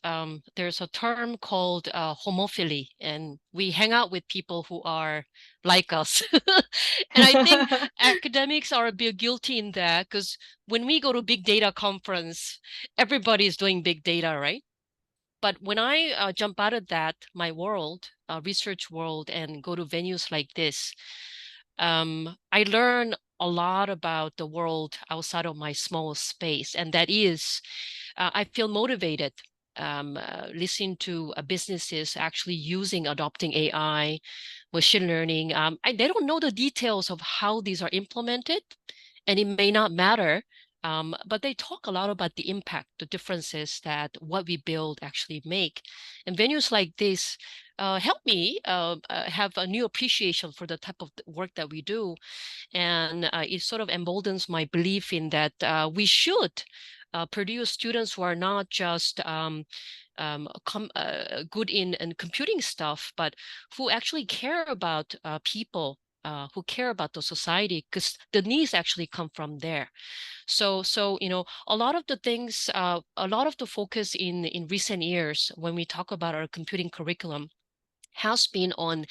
there's a term called homophily, and we hang out with people who are like us. And I think academics are a bit guilty in that, because when we go to big data conference, everybody is doing big data, right? But when I jump out of that, my world, research world, and go to venues like this, I learn a lot about the world outside of my small space. And that is, I feel motivated listening to businesses actually adopting AI, machine learning. They don't know the details of how these are implemented, and it may not matter. But they talk a lot about the impact, the differences that what we build actually make. And venues like this help me have a new appreciation for the type of work that we do. And it sort of emboldens my belief in that we should produce students who are not just good in computing stuff, but who actually care about people, who care about the society, because the needs actually come from there. So a lot of the things, a lot of the focus in recent years when we talk about our computing curriculum has been on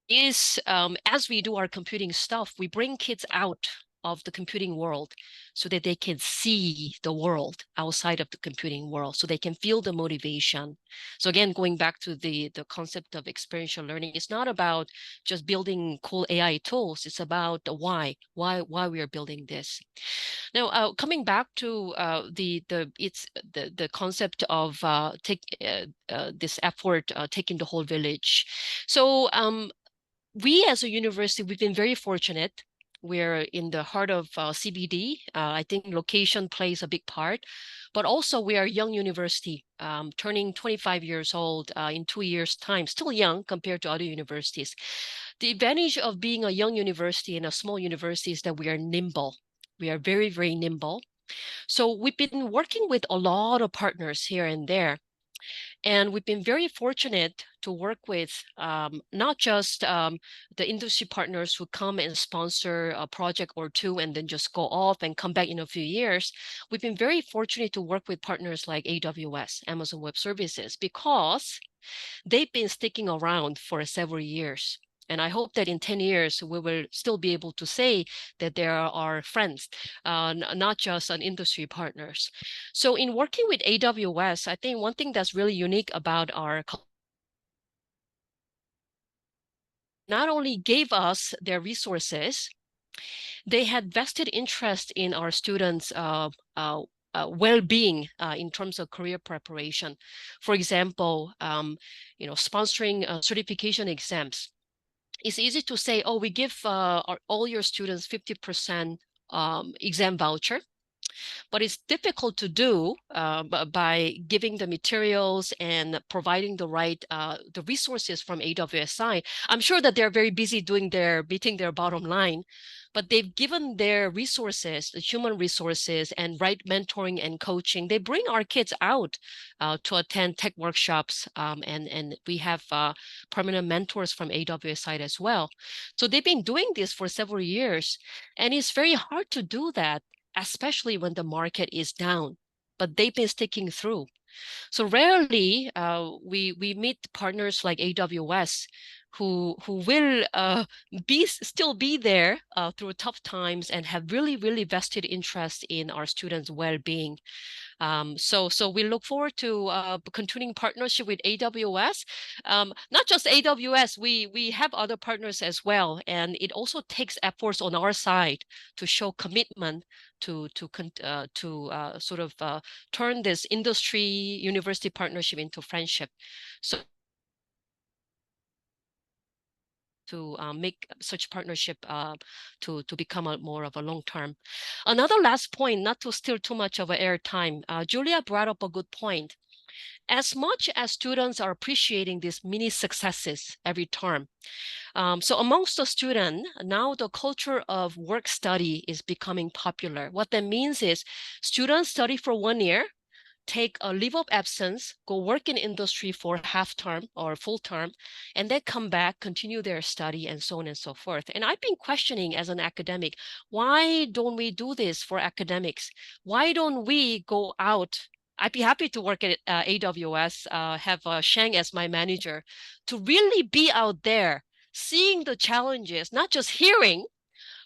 as we do our computing stuff, we bring kids out of the computing world so that they can see the world outside of the computing world, so they can feel the motivation. So again, going back to the concept of experiential learning, it's not about just building cool AI tools. It's about the why we are building this. Now, coming back to the concept of this effort taking the whole village. So we as a university, we've been very fortunate. We're in the heart of CBD. I think location plays a big part, but also we are a young university, turning 25 years old in 2 years' time, still young compared to other universities. The advantage of being a young university and a small university is that we are nimble. We are very, very nimble. So we've been working with a lot of partners here and there. And we've been very fortunate to work with not just the industry partners who come and sponsor a project or two and then just go off and come back in a few years. We've been very fortunate to work with partners like AWS, Amazon Web Services, because they've been sticking around for several years. And I hope that in 10 years, we will still be able to say that there are friends, not just an industry partners. So in working with AWS, I think one thing that's really unique about our not only gave us their resources, they had vested interest in our students' well-being in terms of career preparation. For example, sponsoring certification exams. It's easy to say, oh, we give all your students 50% exam voucher. But it's difficult to do by giving the materials and providing the right the resources from AWS side. I'm sure that they're very busy meeting their bottom line, but they've given their resources, the human resources and right mentoring and coaching. They bring our kids out to attend tech workshops, and we have permanent mentors from AWS side as well. So they've been doing this for several years, and it's very hard to do that, especially when the market is down, but they've been sticking through. So rarely we meet partners like AWS who will still be there through tough times and have really vested interest in our students' well-being. So we look forward to continuing partnership with AWS. Not just AWS, we have other partners as well, and it also takes efforts on our side to show commitment to sort of turn this industry university partnership into friendship. So to make such partnership to become more of a long term. Another last point, not to steal too much of air time, Julia brought up a good point. As much as students are appreciating these mini successes every term, so amongst the students, now the culture of work study is becoming popular. What that means is students study for 1 year, take a leave of absence, go work in industry for half term or full term, and then come back, continue their study, and so on and so forth. And I've been questioning as an academic, why don't we do this for academics? Why don't we go out? I'd be happy to work at AWS, have Shang as my manager, to really be out there, seeing the challenges, not just hearing,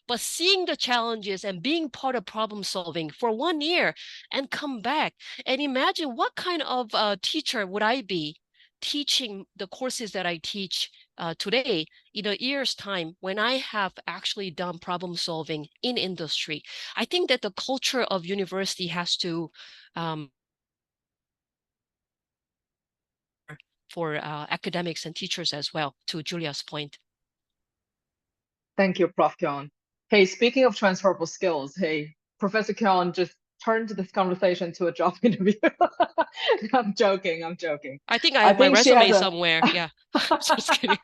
but seeing the challenges and being part of problem solving for 1 year and come back. And imagine what kind of teacher would I be teaching the courses that I teach today in a year's time when I have actually done problem solving in industry. I think that the culture of university has to for academics and teachers as well, to Julia's point. Thank you, Prof. Kyung. Hey, speaking of transferable skills, hey, Professor Kyung just turned this conversation to a job interview. I'm joking. I think I have my resume somewhere. Yeah. Just kidding.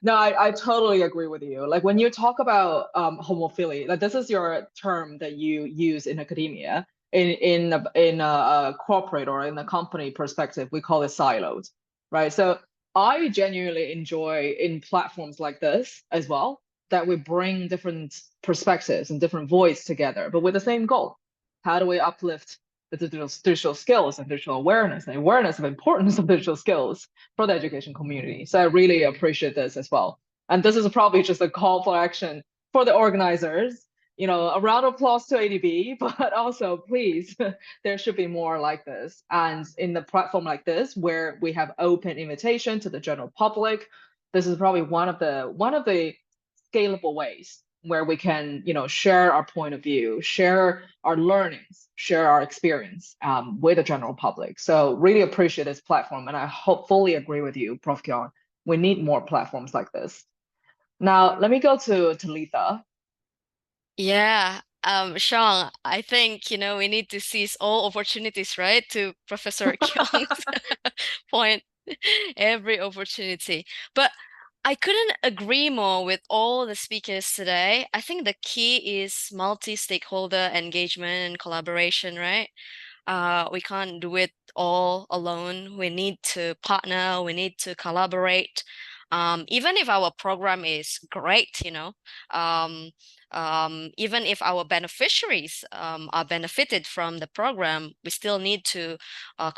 No, I totally agree with you. Like when you talk about homophily, like this is your term that you use in academia. In a corporate or in a company perspective, we call it siloed, right? So I genuinely enjoy in platforms like this as well, that we bring different perspectives and different voices together, but with the same goal. How do we uplift the digital skills and digital awareness and awareness of importance of digital skills for the education community? So I really appreciate this as well. And this is probably just a call for action for the organizers. You know, a round of applause to ADB, but also please, there should be more like this. And in the platform like this, where we have open invitation to the general public, this is probably one of the scalable ways where we can, share our point of view, share our learnings, share our experience with the general public. So really appreciate this platform, and I fully agree with you, Prof. Kyung. We need more platforms like this. Now, let me go to Letha. Yeah, Sean, I think, we need to seize all opportunities, right? To Professor Kyung's point, every opportunity. But I couldn't agree more with all the speakers today. I think the key is multi-stakeholder engagement and collaboration, right? We can't do it all alone. We need to partner, we need to collaborate. Even if our program is great, even if our beneficiaries are benefited from the program, we still need to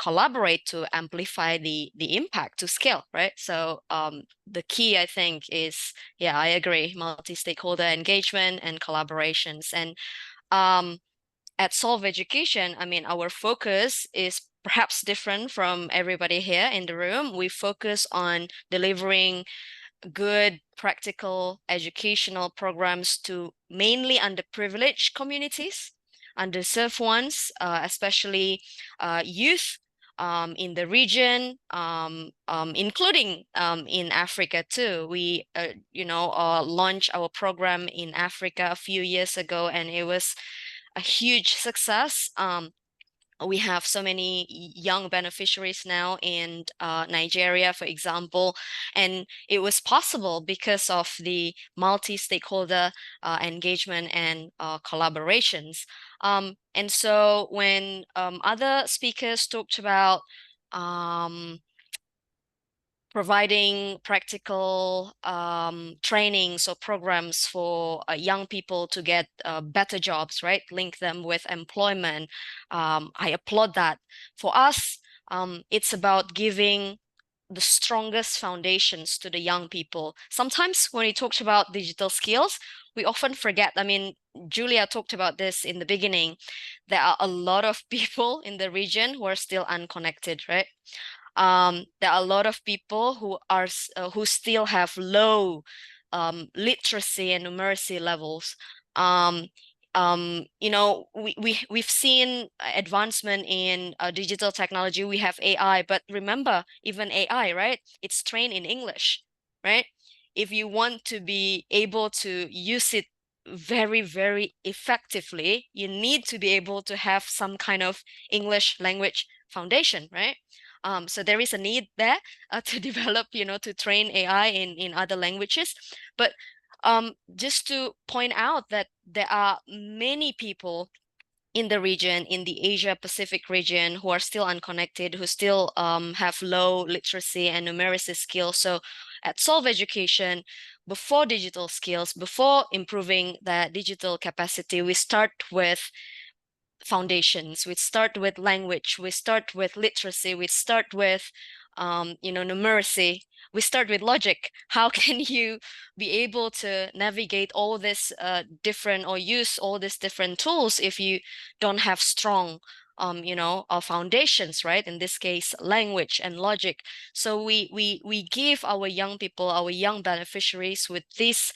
collaborate to amplify the impact to scale, right? So the key, I think, is, yeah, I agree, multi-stakeholder engagement and collaborations. And at Solve Education, I mean, our focus is perhaps different from everybody here in the room. We focus on delivering good practical educational programs to mainly underprivileged communities, underserved ones, especially youth in the region, including in Africa too. We, launched our program in Africa a few years ago, and it was a huge success. We have so many young beneficiaries now in Nigeria, for example, and it was possible because of the multi-stakeholder engagement and collaborations. And so when other speakers talked about providing practical trainings or programs for young people to get better jobs, right? Link them with employment. I applaud that. For us, it's about giving the strongest foundations to the young people. Sometimes when we talk about digital skills, we often forget. I mean, Julia talked about this in the beginning. There are a lot of people in the region who are still unconnected, right? There are a lot of people who still have low literacy and numeracy levels. We've seen advancement in digital technology. We have AI, but remember, even AI, right? It's trained in English, right? If you want to be able to use it very, very effectively, you need to be able to have some kind of English language foundation, right? So there is a need there to develop, to train AI in other languages. But just to point out that there are many people in the region, in the Asia Pacific region, who are still unconnected, who still have low literacy and numeracy skills. So at Solve Education, before digital skills, before improving that digital capacity, we start with foundations. We start with language, we start with literacy, we start with numeracy, we start with logic. How can you be able to navigate all this different, or use all these different tools, if you don't have strong foundations, right? In this case, language and logic. So we give our young people, our young beneficiaries, with these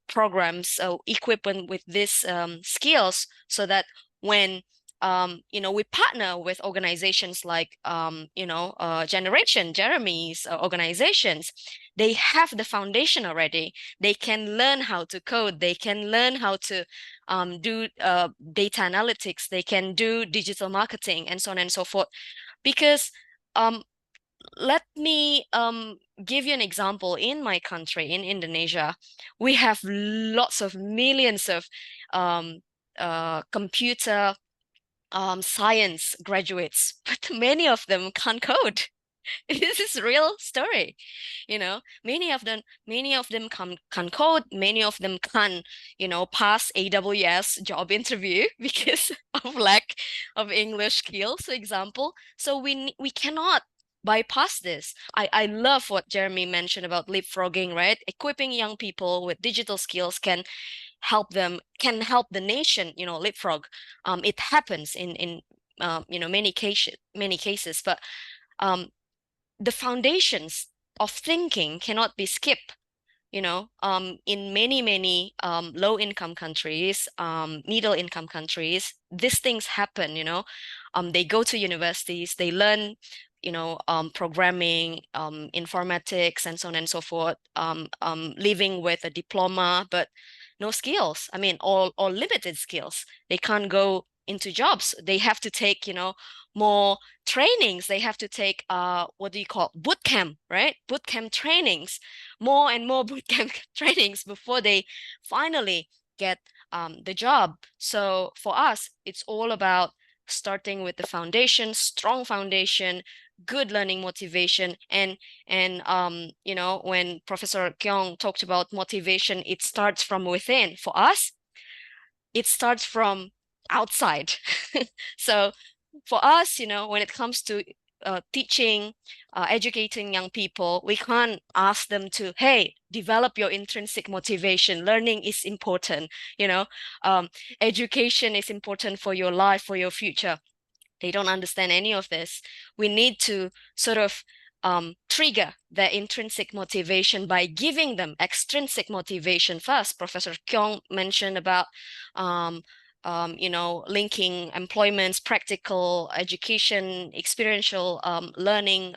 programs, equipment with these skills, so that when we partner with organizations like Jeremy's organizations, they have the foundation already. They can learn how to code, they can learn how to do data analytics, they can do digital marketing, and so on and so forth. Because let me give you an example. In my country, in Indonesia, we have lots of millions of computer science graduates, but many of them can't code. This is a real story. Many of them can code, many of them can pass AWS job interview because of lack of English skills, for example. So we cannot bypass this. I love what Jeremy mentioned about leapfrogging, right? Equipping young people with digital skills can help the nation leapfrog. It happens in many cases, but the foundations of thinking cannot be skipped. you know, in many low-income countries, middle-income countries, these things happen, you know. They go to universities, they learn, you know, programming, informatics, and so on and so forth, living with a diploma, but no skills. I mean, or limited skills. They can't go into jobs. They have to take, you know, more trainings. They have to take what do you call boot camp, right? Boot camp trainings, more and more boot camp trainings before they finally get the job. So for us, it's all about starting with the foundation, strong foundation, good learning motivation, and you know, when Professor Kyung talked about motivation, it starts from within. For us, it starts from outside. So for us, you know, when it comes to teaching, educating young people, we can't ask them to, hey, develop your intrinsic motivation. Learning is important, you know, education is important for your life, for your future. They don't understand any of this. We need to sort of trigger their intrinsic motivation by giving them extrinsic motivation first. Professor Kyung mentioned about you know, linking employments, practical education, experiential learning,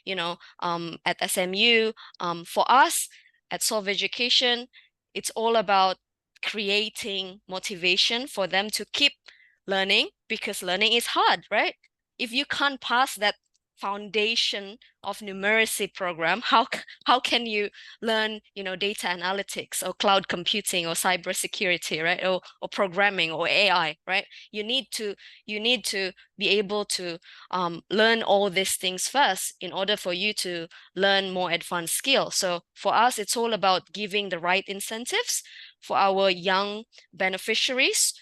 you know, at SMU. For us at Solve Education, it's all about creating motivation for them to keep learning, because learning is hard, right? If you can't pass that foundation of numeracy program, how can you learn, you know, data analytics or cloud computing or cybersecurity, right? Or programming or AI, right? You need to be able to learn all these things first in order for you to learn more advanced skills. So for us, it's all about giving the right incentives for our young beneficiaries,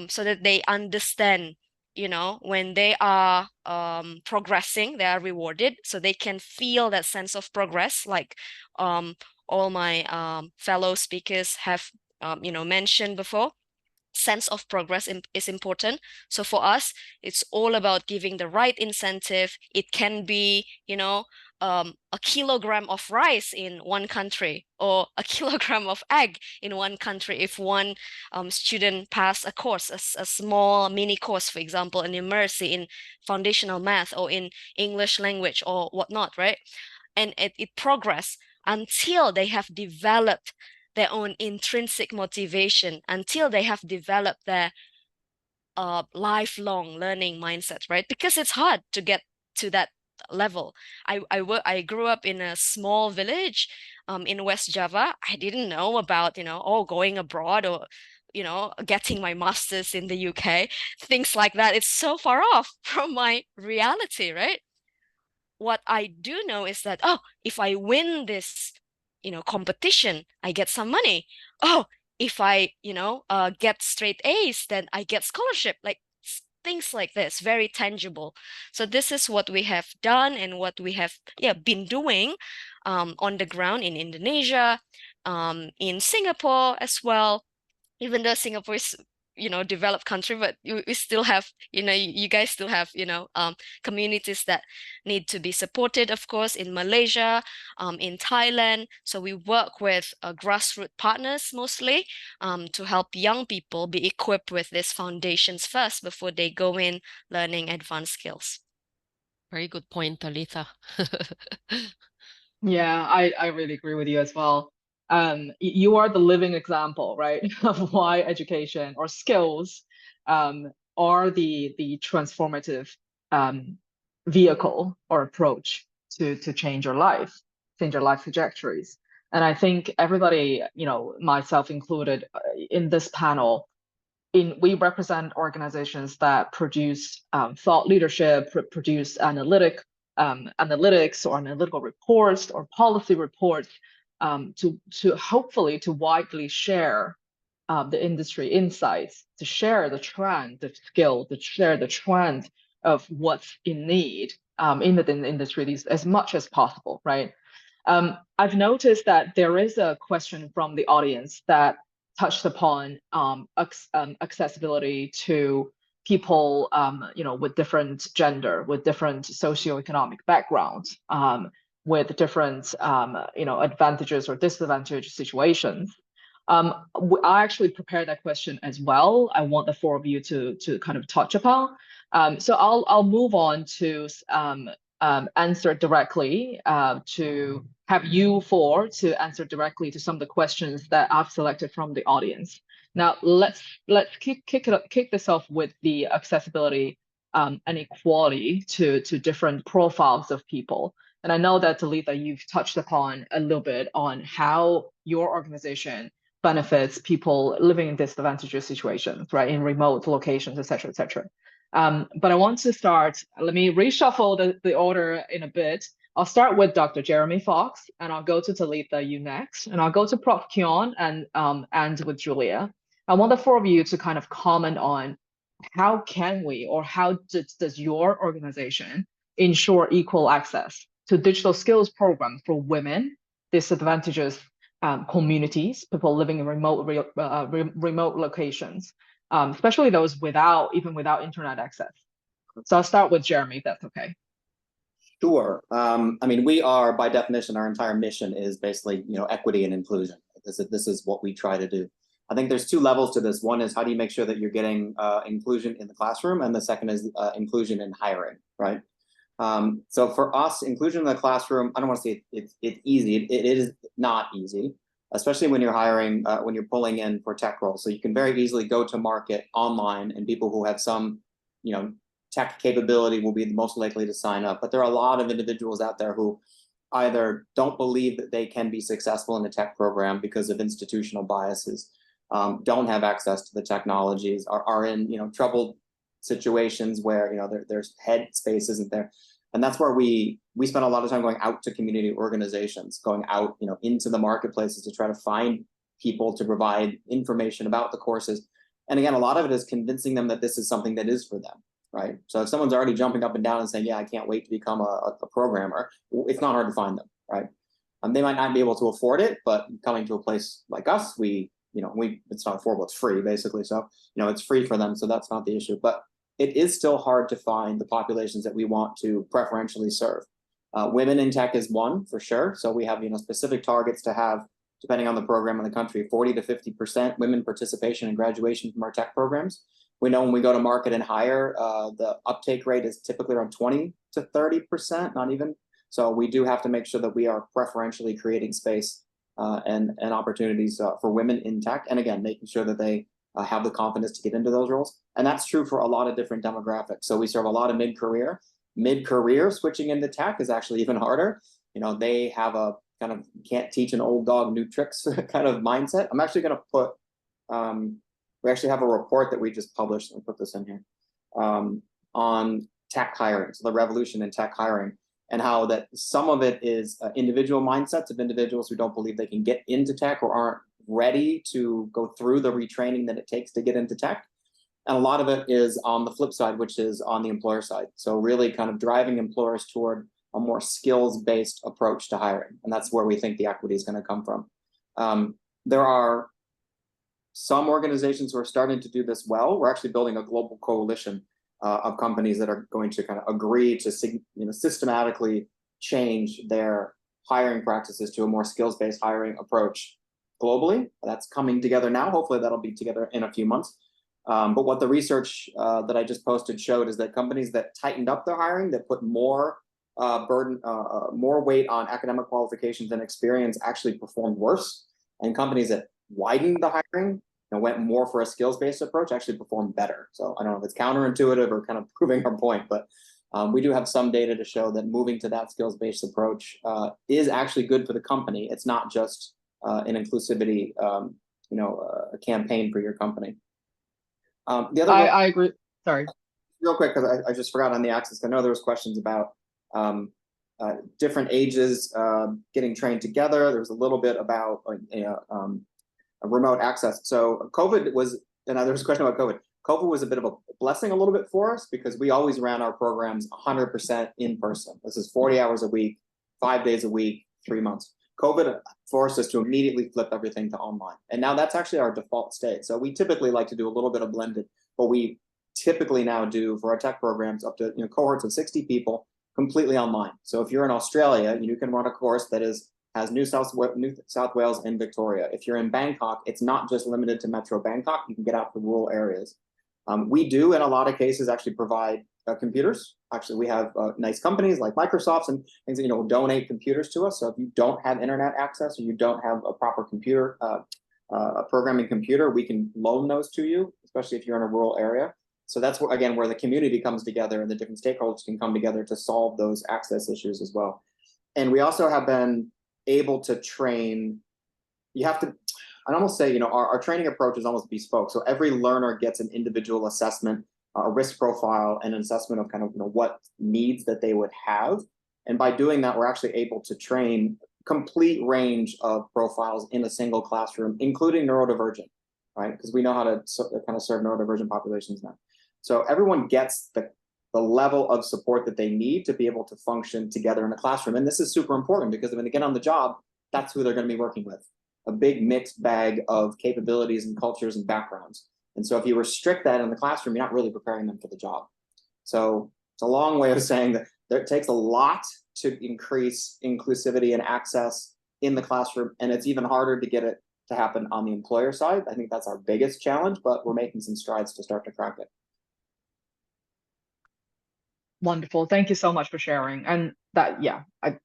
so that they understand, you know, when they are progressing, they are rewarded, so they can feel that sense of progress, like all my fellow speakers have you know, mentioned before. Sense of progress is important. So for us, it's all about giving the right incentive. It can be, you know, a kilogram of rice in one country, or a kilogram of egg in one country if one student pass a course, a small mini course, for example, an numeracy in foundational math or in English language or whatnot, right? And it progress until they have developed their own intrinsic motivation, until they have developed their lifelong learning mindset, right? Because it's hard to get to that level. I grew up in a small village in West Java. I didn't know about, you know, oh, going abroad or, you know, getting my master's in the UK, things like that. It's so far off from my reality, right? What I do know is that, oh, if I win this, you know, competition, I get some money. Oh, if I, you know, get straight A's, then I get scholarship. Like things like this, very tangible. So this is what we have done and what we have, yeah, been doing on the ground in Indonesia, in Singapore as well. Even though Singapore is, you know, developed country, but we still have, you know, you guys still have, you know, communities that need to be supported, of course, in Malaysia, in Thailand. So we work with grassroots partners mostly to help young people be equipped with these foundations first before they go in learning advanced skills. Very good point, Talitha. Yeah, I really agree with you as well. You are the living example, right, of why education or skills are the transformative vehicle or approach to change your life trajectories. And I think everybody, you know, myself included, in this panel, we represent organizations that produce thought leadership, produce analytics or analytical reports or policy reports, to hopefully to widely share the industry insights, to share the trend, the skill, to share the trend of what's in need in the industry as much as possible, right? I've noticed that there is a question from the audience that touched upon accessibility to people, you know, with different gender, with different socioeconomic backgrounds. with different advantages or disadvantage situations. I actually prepared that question as well. I want the four of you to kind of touch upon. So I'll move on to answer directly, to have you four to answer directly to some of the questions that I've selected from the audience. Now let's kick this off with the accessibility and equality to different profiles of people. And I know that, Talitha, you've touched upon a little bit on how your organization benefits people living in disadvantaged situations, right, in remote locations, et cetera, et cetera. But I want to start, let me reshuffle the order in a bit. I'll start with Dr. Jeremy Fox, and I'll go to Talitha, you next, and I'll go to Prof. Kion and with Julia. I want the four of you to kind of comment on how can we, or how does your organization ensure equal access to digital skills programs for women, disadvantaged communities, people living in remote locations, especially those without internet access. So I'll start with Jeremy, if that's okay. Sure. I mean, we are, by definition, our entire mission is basically, equity and inclusion. This is what we try to do. I think there's two levels to this. One is how do you make sure that you're getting inclusion in the classroom, and the second is inclusion in hiring, right? So for us, inclusion in the classroom, I don't want to say it's easy. It is not easy, especially when you're hiring, when you're pulling in for tech roles. So you can very easily go to market online, and people who have some, tech capability will be the most likely to sign up. But there are a lot of individuals out there who either don't believe that they can be successful in a tech program because of institutional biases, don't have access to the technologies, are in troubled situations where there's head space isn't there. And that's where we spend a lot of time going out to community organizations, going out into the marketplaces to try to find people to provide information about the courses. And again, a lot of it is convincing them that this is something that is for them, right? So if someone's already jumping up and down and saying, yeah, I can't wait to become a programmer, it's not hard to find them, right? They might not be able to afford it, but coming to a place like us, it's not affordable, it's free basically. So, it's free for them. So that's not the issue, but it is still hard to find the populations that we want to preferentially serve. Women in tech is one for sure. So we have, specific targets to have, depending on the program in the country, 40 to 50% women participation in graduation from our tech programs. We know when we go to market and hire, the uptake rate is typically around 20 to 30%, not even. So we do have to make sure that we are preferentially creating space and opportunities for women in tech. And again, making sure that they have the confidence to get into those roles. And that's true for a lot of different demographics. So we serve a lot of mid-career. Mid-career switching into tech is actually even harder. They have a kind of can't teach an old dog new tricks kind of mindset. I'm actually going to put, we actually have a report that we just published, let me put this in here, on tech hiring, so the revolution in tech hiring, and how that some of it is individual mindsets of individuals who don't believe they can get into tech or aren't ready to go through the retraining that it takes to get into tech. And a lot of it is on the flip side, which is on the employer side. So really kind of driving employers toward a more skills-based approach to hiring. And that's where we think the equity is going to come from. There are some organizations who are starting to do this well. We're actually building a global coalition of companies that are going to kind of agree to systematically change their hiring practices to a more skills-based hiring approach globally. That's coming together now. Hopefully that'll be together in a few months. But what the research that I just posted showed is that companies that tightened up their hiring, that put more more weight on academic qualifications and experience actually performed worse. And companies that widened the hiring and went more for a skills-based approach actually performed better. So I don't know if it's counterintuitive or kind of proving our point, but we do have some data to show that moving to that skills-based approach is actually good for the company. It's not just an inclusivity, a campaign for your company. The other I agree. Sorry. Real quick, because I just forgot on the access. I know there was questions about different ages getting trained together. There was a little bit about remote access. So COVID was, and there was a question about COVID. COVID was a bit of a blessing a little bit for us because we always ran our programs 100% in person. This is 40 hours a week, 5 days a week, 3 months. COVID forced us to immediately flip everything to online. And now that's actually our default state. So we typically like to do a little bit of blended, but we typically now do for our tech programs up to cohorts of 60 people. completely online. So if you're in Australia, you can run a course that has New South Wales and Victoria. If you're in Bangkok, it's not just limited to Metro Bangkok. You can get out to rural areas. We do, in a lot of cases, actually provide computers. Actually, we have nice companies like Microsoft and things that, donate computers to us. So if you don't have internet access or you don't have a proper computer, a programming computer, we can loan those to you, especially if you're in a rural area. So that's where, again, where the community comes together and the different stakeholders can come together to solve those access issues as well. And we also have been able to train. You have to, I'd almost say, our training approach is almost bespoke. So every learner gets an individual assessment, a risk profile, and an assessment of kind of what needs that they would have. And by doing that, we're actually able to train complete range of profiles in a single classroom, including neurodivergent, right? Because we know how to kind of serve neurodivergent populations now. So everyone gets the level of support that they need to be able to function together in a classroom. And this is super important because when they get on the job, that's who they're going to be working with. A big mixed bag of capabilities and cultures and backgrounds. And so if you restrict that in the classroom, you're not really preparing them for the job. So it's a long way of saying that it takes a lot to increase inclusivity and access in the classroom. And it's even harder to get it to happen on the employer side. I think that's our biggest challenge, but we're making some strides to start to crack it. Wonderful. Thank you so much for sharing. And that, yeah, I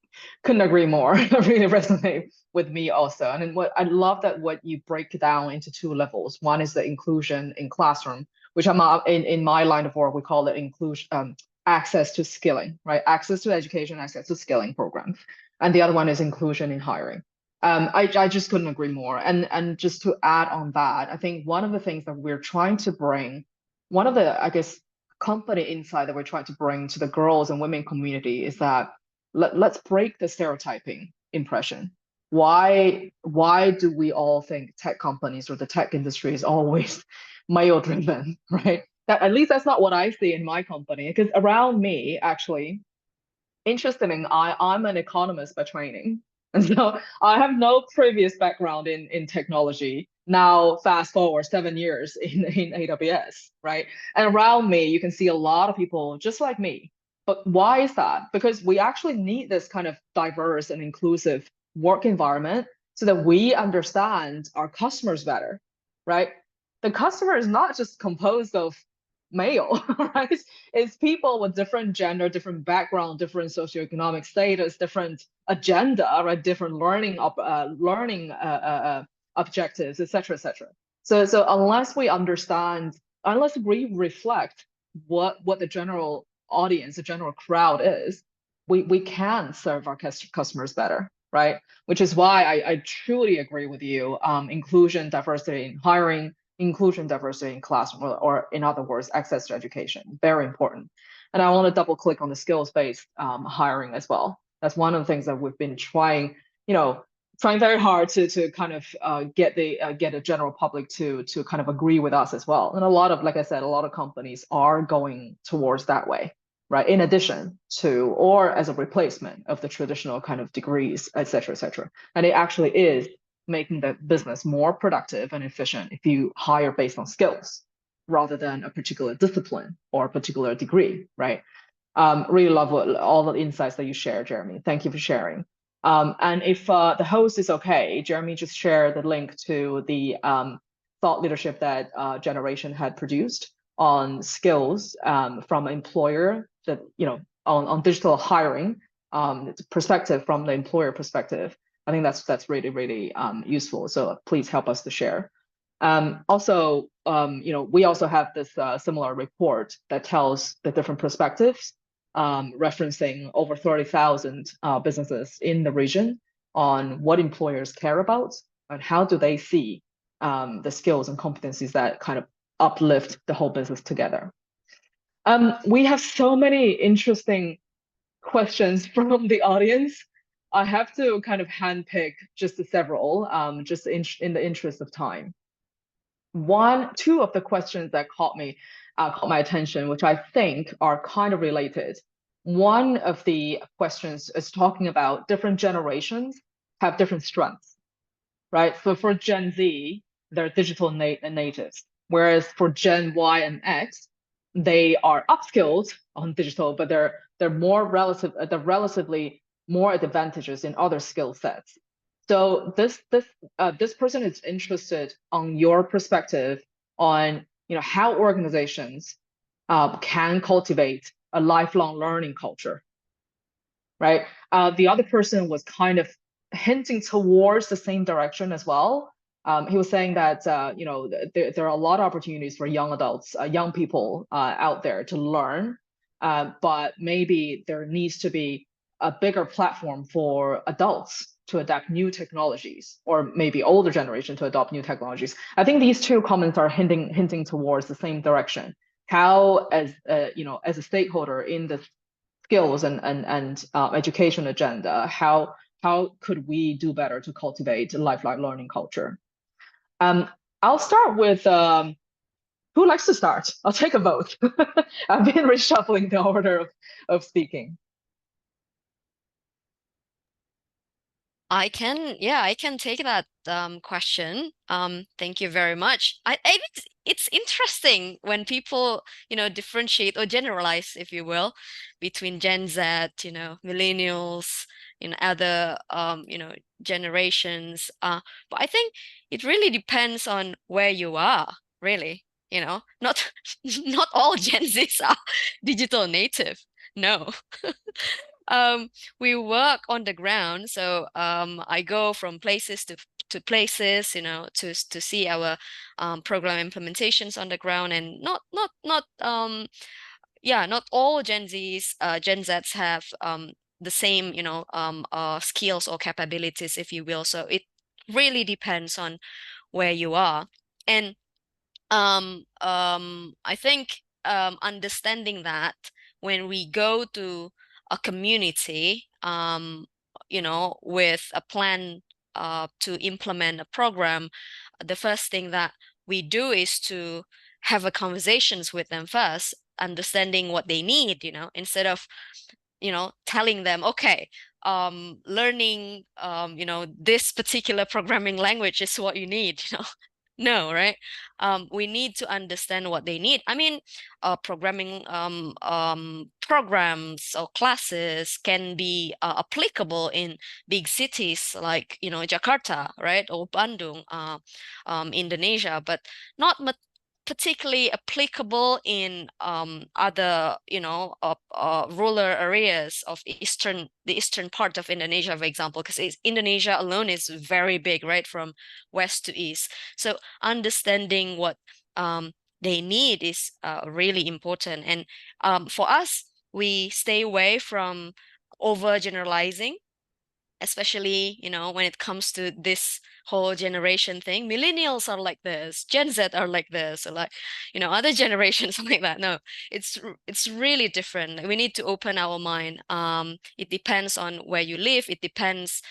couldn't agree more. Really resonate with me also. And what I love that what you break down into two levels. One is the inclusion in classroom, which I'm in my line of work, we call it inclusion, access to skilling, right? Access to education, access to skilling programs. And the other one is inclusion in hiring. I just couldn't agree more. And just to add on that, I think one of the things that we're trying to bring, one of the, I guess, company insight that we're trying to bring to the girls and women community is that let's break the stereotyping impression. Why do we all think tech companies or the tech industry is always male driven, right? That, at least that's not what I see in my company, because around me, actually, interestingly, I'm an economist by training. And so I have no previous background in technology. Now, fast forward 7 years in AWS, right? And around me, you can see a lot of people just like me. But why is that? Because we actually need this kind of diverse and inclusive work environment so that we understand our customers better, right? The customer is not just composed of male, right? It's people with different gender, different background, different socioeconomic status, different agenda, right? Different learning objectives, et cetera, et cetera. So unless we understand, unless we reflect what the general audience, the general crowd is, we can serve our customers better, right? Which is why I truly agree with you. Inclusion, diversity in hiring, inclusion, diversity in classroom, or in other words, access to education, very important. And I want to double click on the skills-based hiring as well. That's one of the things that we've been trying very hard to kind of get a general public to kind of agree with us as well. And a lot of, like I said, a lot of companies are going towards that way, right? In addition to, or as a replacement of the traditional kind of degrees, et cetera, et cetera. And it actually is making the business more productive and efficient if you hire based on skills rather than a particular discipline or a particular degree, right? Really love all the insights that you share, Jeremy. Thank you for sharing. And if the host is okay, Jeremy just share the link to the thought leadership that Generation had produced on skills from an employer that, on digital hiring perspective, from the employer perspective. I think that's really, really useful. So please help us to share. Also, we also have this similar report that tells the different perspectives, referencing over 30,000 businesses in the region on what employers care about and how do they see the skills and competencies that kind of uplift the whole business together. We have so many interesting questions from the audience. I have to kind of handpick just several, just in the interest of time. Two of the questions that caught my attention, which I think are kind of related. One of the questions is talking about different generations have different strengths, right? So for Gen Z, they're digital natives, whereas for Gen Y and X, they are upskilled on digital, but they're relatively more advantageous in other skill sets. So this person is interested on your perspective on how organizations can cultivate a lifelong learning culture, right? The other person was kind of hinting towards the same direction as well. He was saying that there are a lot of opportunities for young adults, young people out there to learn, but maybe there needs to be a bigger platform for adults to adapt new technologies, or maybe older generation to adopt new technologies. I think these two comments are hinting towards the same direction. How, as as a stakeholder in this skills and education agenda, how could we do better to cultivate a lifelong learning culture? I'll start with who likes to start? I'll take a vote. I've been reshuffling the order of speaking. I can take that question. Thank you very much. I think it's interesting when people, differentiate or generalize, if you will, between Gen Z, millennials, other generations. But I think it really depends on where you are, really. Not not all Gen Zs are digital native. No. We work on the ground, so I go from places to places, to see our program implementations on the ground, and not all Gen Zs have the same skills or capabilities, if you will. So it really depends on where you are, and I think understanding that when we go to a community, with a plan to implement a program, the first thing that we do is to have a conversations with them first, understanding what they need, instead of telling them, okay, learning this particular programming language is what you need. No, right? We need to understand what they need. I mean, programming programs or classes can be applicable in big cities like Jakarta, right, or Bandung, Indonesia, but not particularly applicable in other rural areas of the eastern part of Indonesia, for example, because Indonesia alone is very big, right, from west to east. So understanding what they need is really important. And for us, we stay away from overgeneralizing, especially when it comes to this whole generation thing. Millennials are like this, Gen Z are like this, or like other generations like that. No, it's really different. We need to open our mind. It depends on where you live. It depends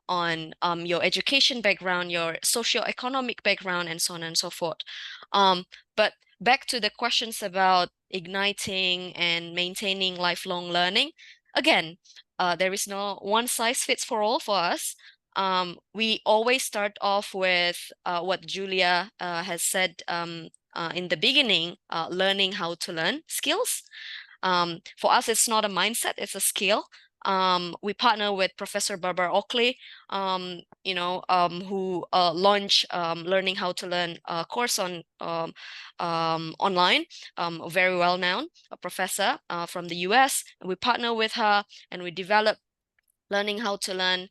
on your education background, your socio-economic background, and so on and so forth. But back to the questions about igniting and maintaining lifelong learning. Again, there is no one size fits for all for us. We always start off with what Julia has said in the beginning, learning how to learn skills. For us, it's not a mindset, it's a skill. We partner with Professor Barbara Oakley, who launched Learning How to Learn course on online, very well known, a professor from the US. We partner with her and we develop Learning How to Learn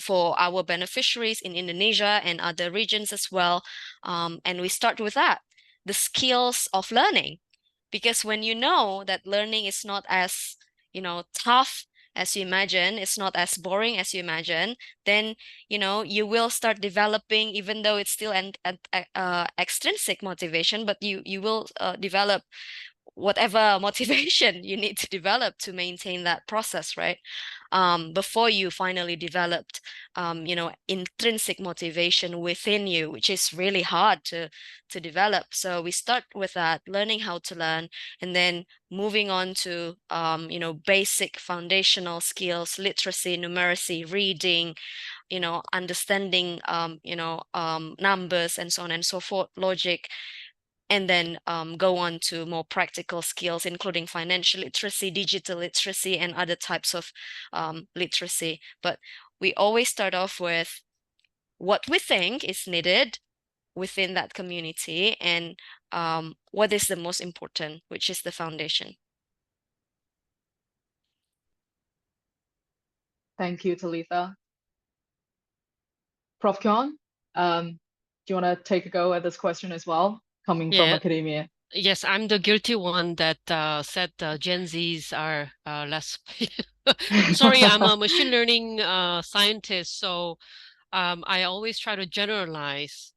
for our beneficiaries in Indonesia and other regions as well. And we start with that, the skills of learning. Because when you know that learning is not as tough as you imagine, it's not as boring as you imagine, then you will start developing, even though it's still an extrinsic motivation, but you will develop whatever motivation you need to develop to maintain that process, right? Before you finally developed intrinsic motivation within you, which is really hard to develop. So we start with that, learning how to learn, and then moving on to basic foundational skills, literacy, numeracy, reading, understanding numbers, and so on and so forth, logic. and then go on to more practical skills, including financial literacy, digital literacy, and other types of literacy. But we always start off with what we think is needed within that community, and what is the most important, which is the foundation. Thank you, Talitha. Prof. Kyon, do you want to take a go at this question as well, coming from academia? Yes, I'm the guilty one that said Gen Zs are less. Sorry, I'm a machine learning scientist, so I always try to generalize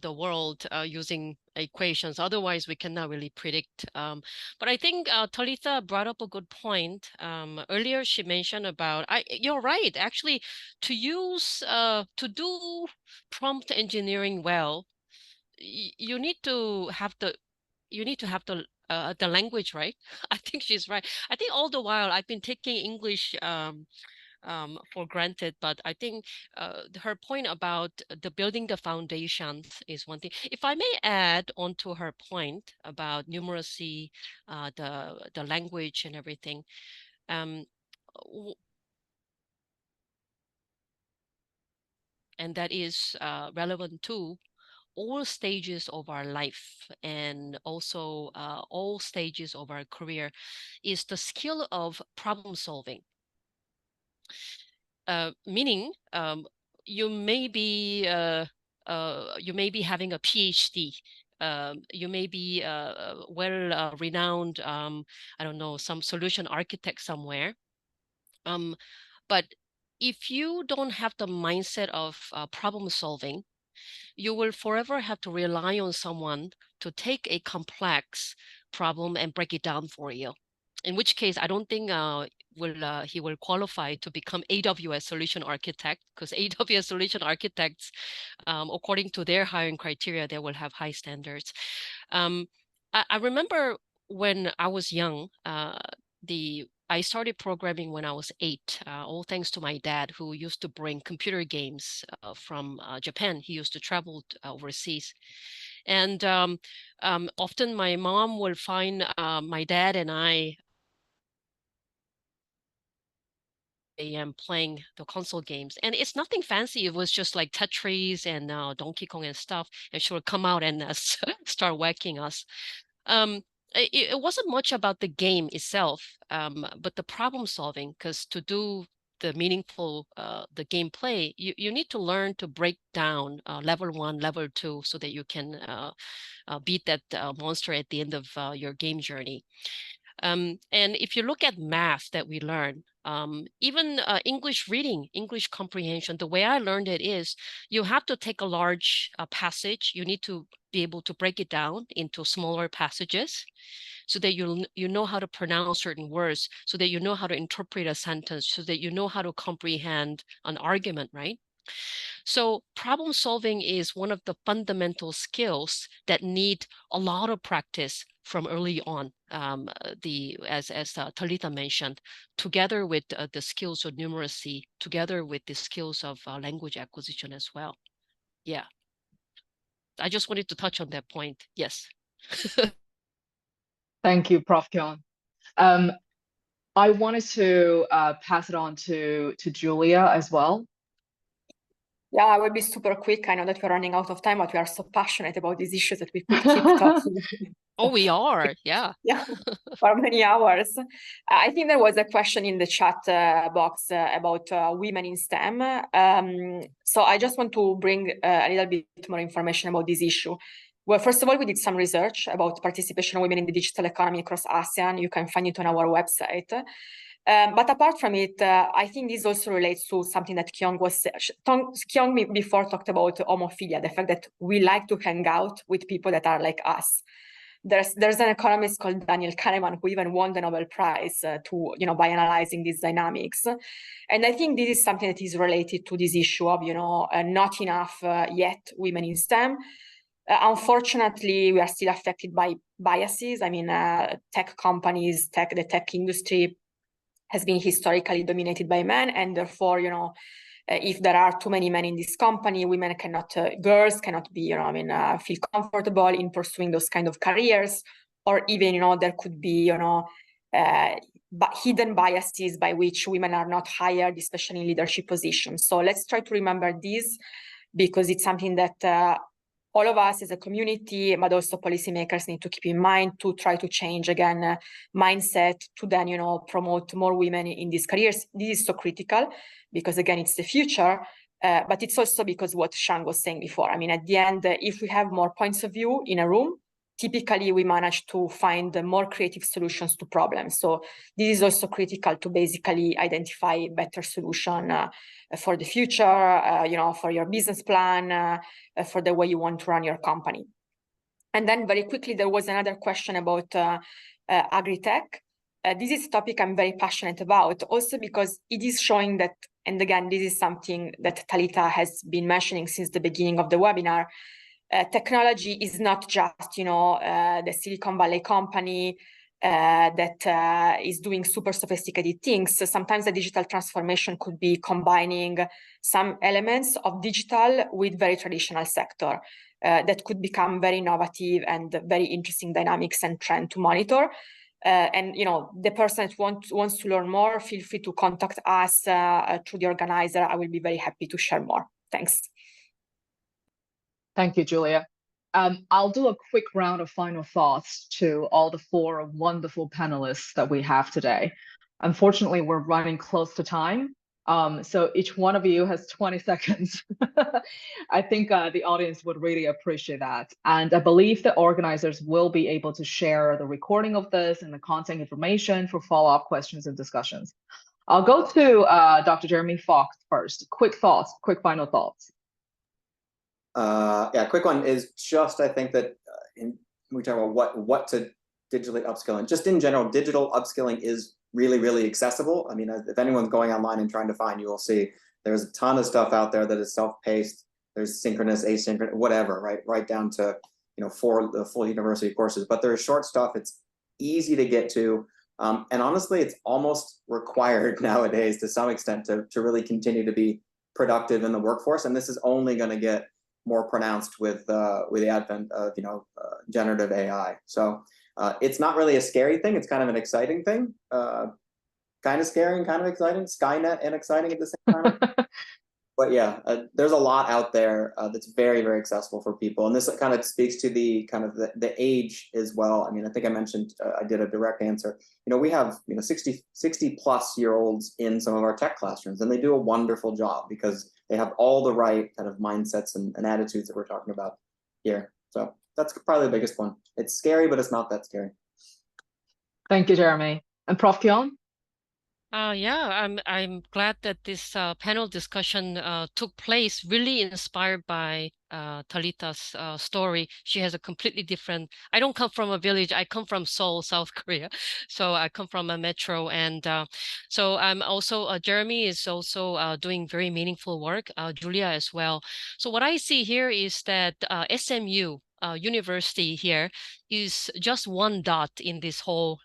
the world using equations. Otherwise, we cannot really predict. But I think Talitha brought up a good point. Earlier, she mentioned about, you're right, actually, to use, to do prompt engineering well, you need to have the language, right? I think she's right. I think all the while I've been taking English for granted, but I think her point about the building the foundations is one thing. If I may add on to her point about numeracy, the language and everything, and that is relevant to all stages of our life and also all stages of our career, is the skill of problem solving. Meaning, you may be having a PhD. You may be well-renowned, I don't know, some solution architect somewhere. But if you don't have the mindset of problem solving, you will forever have to rely on someone to take a complex problem and break it down for you. In which case, I don't think he will qualify to become AWS solution architect, because AWS solution architects, according to their hiring criteria, they will have high standards. I remember when I was young, I started programming when I was 8, all thanks to my dad, who used to bring computer games from Japan. He used to travel overseas. And often my mom will find my dad and I am playing the console games. And it's nothing fancy. It was just like Tetris and Donkey Kong and stuff. And she would come out and start whacking us. It wasn't much about the game itself, but the problem solving, because to do the meaningful, the gameplay, you need to learn to break down level 1, level 2, so that you can beat that monster at the end of your game journey. And if you look at math that we learn, even English reading, English comprehension, the way I learned it is you have to take a large passage. You need to be able to break it down into smaller passages so that you know how to pronounce certain words, so that you know how to interpret a sentence, so that you know how to comprehend an argument, right? So problem solving is one of the fundamental skills that need a lot of practice from early on, as Talitha mentioned, together with the skills of numeracy, together with the skills of language acquisition as well. Yeah. I just wanted to touch on that point. Yes. Thank you, Prof. Kyon. I wanted to pass it on to Julia as well. Yeah, I will be super quick. I know that we're running out of time, but we are so passionate about these issues that we could keep talking. Oh, we are, yeah. Yeah, for many hours. I think there was a question in the chat box about women in STEM. So I just want to bring a little bit more information about this issue. Well, first of all, we did some research about participation of women in the digital economy across ASEAN. You can find it on our website. But apart from it, I think this also relates to something that Kyung before talked about homophilia, the fact that we like to hang out with people that are like us. There's an economist called Daniel Kahneman who even won the Nobel Prize by analyzing these dynamics. And I think this is something that is related to this issue of, not enough yet women in STEM. Unfortunately, we are still affected by biases. I mean, tech companies, the tech industry has been historically dominated by men, and therefore, if there are too many men in this company, women cannot, girls cannot be, feel comfortable in pursuing those kind of careers, or even, there could be, but hidden biases by which women are not hired, especially in leadership positions. So let's try to remember this, because it's something that all of us as a community, but also policymakers, need to keep in mind to try to change, again, mindset to then, promote more women in these careers. This is so critical because, again, it's the future, but it's also because what Shang was saying before. I mean, at the end, if we have more points of view in a room, typically we manage to find more creative solutions to problems. So this is also critical to basically identify better solution for the future, for your business plan, for the way you want to run your company. And then very quickly, there was another question about agri-tech. This is a topic I'm very passionate about, also because it is showing that, and again, this is something that Talita has been mentioning since the beginning of the webinar, technology is not just, the Silicon Valley company that is doing super sophisticated things. So sometimes the digital transformation could be combining some elements of digital with very traditional sector that could become very innovative and very interesting dynamics and trend to monitor. And the person that wants to learn more, feel free to contact us through the organizer. I will be very happy to share more. Thanks. Thank you, Julia. I'll do a quick round of final thoughts to all the 4 wonderful panelists that we have today. Unfortunately, we're running close to time, so each one of you has 20 seconds. I think the audience would really appreciate that. And I believe the organizers will be able to share the recording of this and the contact information for follow-up questions and discussions. I'll go to Dr. Jeremy Fox first. Quick thoughts, quick final thoughts. Yeah, quick one is just, I think that we talk about what to digitally upskill, and just in general, digital upskilling is really, really accessible. I mean, if anyone's going online and trying to find, you will see there's a ton of stuff out there that is self-paced. There's synchronous, asynchronous, whatever, right down to, for the full university courses. But there's short stuff. It's easy to get to. And honestly, it's almost required nowadays to some extent to really continue to be productive in the workforce. And this is only going to get more pronounced with the advent of generative AI. So it's not really a scary thing. It's kind of an exciting thing. Kind of scary and kind of exciting. Skynet and exciting at the same time. But yeah, there's a lot out there that's very, very accessible for people. And this kind of speaks to the age as well. I mean, I think I mentioned, I did a direct answer. We have 60 plus year olds in some of our tech classrooms, and they do a wonderful job because they have all the right kind of mindsets and attitudes that we're talking about here. So that's probably the biggest one. It's scary, but it's not that scary. Thank you, Jeremy. And Prof. Kion? Yeah, I'm glad that this panel discussion took place, really inspired by Talita's story. She has a completely different, I don't come from a village, I come from Seoul, South Korea. So I come from a metro. And so I'm also, Jeremy is also doing very meaningful work, Julia as well. So what I see here is that SMU university here is just one dot in this whole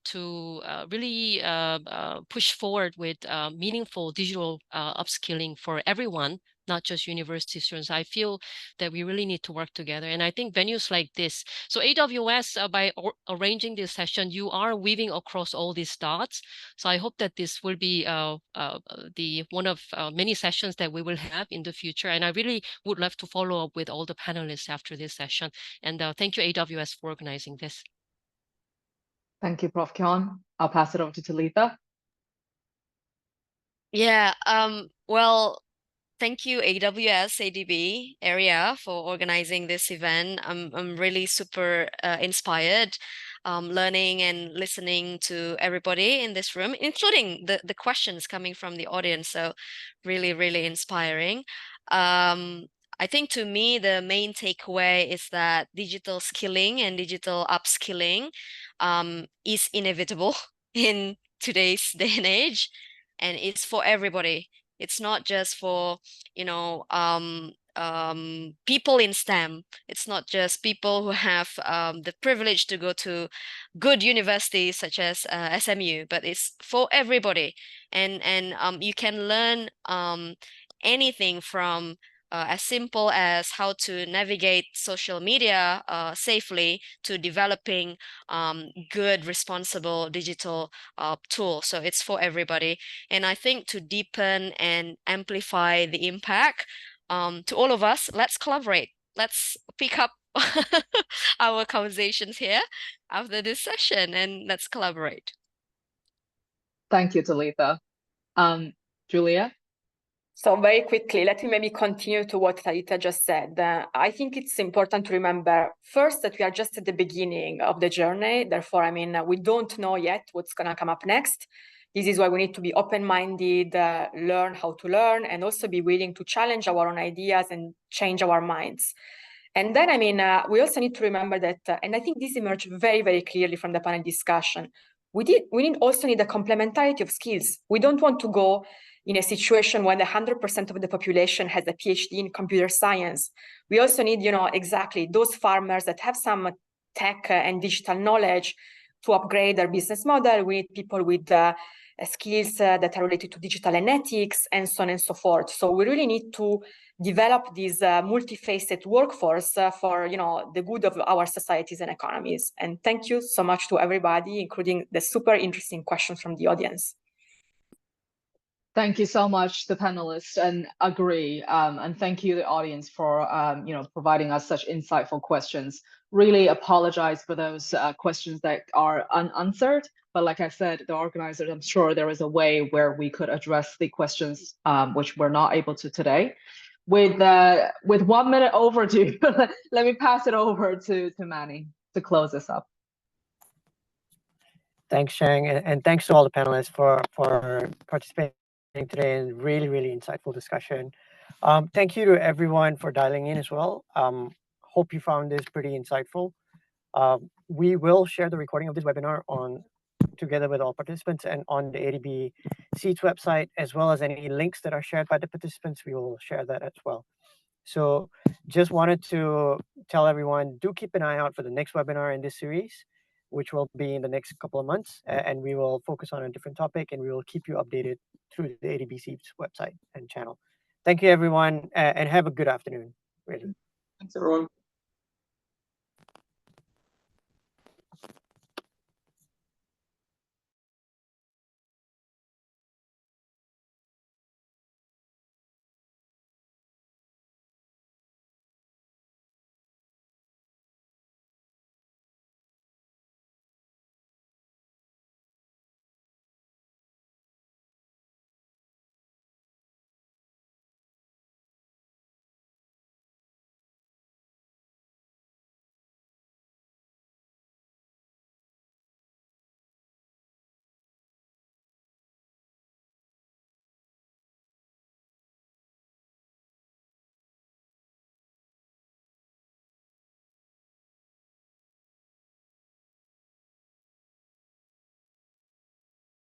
to really push forward with meaningful digital upskilling for everyone, not just university students. I feel that we really need to work together. And I think venues like this, so AWS, by arranging this session, you are weaving across all these dots. So I hope that this will be the one of many sessions that we will have in the future. And I really would love to follow up with all the panelists after this session. And thank you, AWS, for organizing this. Thank you, Prof. Kion. I'll pass it over to Talitha. Yeah, well, thank you, AWS ADB area, for organizing this event. I'm really super inspired, learning and listening to everybody in this room, including the questions coming from the audience. So really, really inspiring. I think to me, the main takeaway is that digital skilling and digital upskilling is inevitable in today's day and age, and it's for everybody. It's not just for people in STEM. It's not just people who have the privilege to go to good universities such as SMU, but it's for everybody. And you can learn anything from as simple as how to navigate social media safely to developing good, responsible digital tools. So it's for everybody. And I think to deepen and amplify the impact to all of us, let's collaborate. Let's pick up our conversations here after this session and let's collaborate. Thank you, Talitha. Julia? So very quickly, let me maybe continue to what Talitha just said. I think it's important to remember first that we are just at the beginning of the journey. Therefore, I mean, we don't know yet what's going to come up next. This is why we need to be open-minded, learn how to learn, and also be willing to challenge our own ideas and change our minds. And then, I mean, we also need to remember that, and I think this emerged very, very clearly from the panel discussion, we also need a complementarity of skills. We don't want to go in a situation when 100% of the population has a PhD in computer science. We also need, exactly those farmers that have some tech and digital knowledge to upgrade their business model. We need people with skills that are related to digital and ethics, and so on and so forth. So we really need to develop this multifaceted workforce for the good of our societies and economies. And thank you so much to everybody, including the super interesting questions from the audience. Thank you so much, the panelists, and agree. And thank you, the audience, for providing us such insightful questions. Really apologize for those questions that are unanswered. But like I said, the organizers, I'm sure there is a way where we could address the questions which we're not able to today. With 1 minute overdue, let me pass it over to Manny to close this up. Thanks, Shang, and thanks to all the panelists for participating today in really, really insightful discussion. Thank you to everyone for dialing in as well. Hope you found this pretty insightful. We will share the recording of this webinar together with all participants and on the ADB SEADS website, as well as any links that are shared by the participants. We will share that as well. So just wanted to tell everyone, do keep an eye out for the next webinar in this series, which will be in the next couple of months, and we will focus on a different topic, and we will keep you updated through the ADB SEADS website and channel. Thank you, everyone, and have a good afternoon. Really. Thanks, everyone.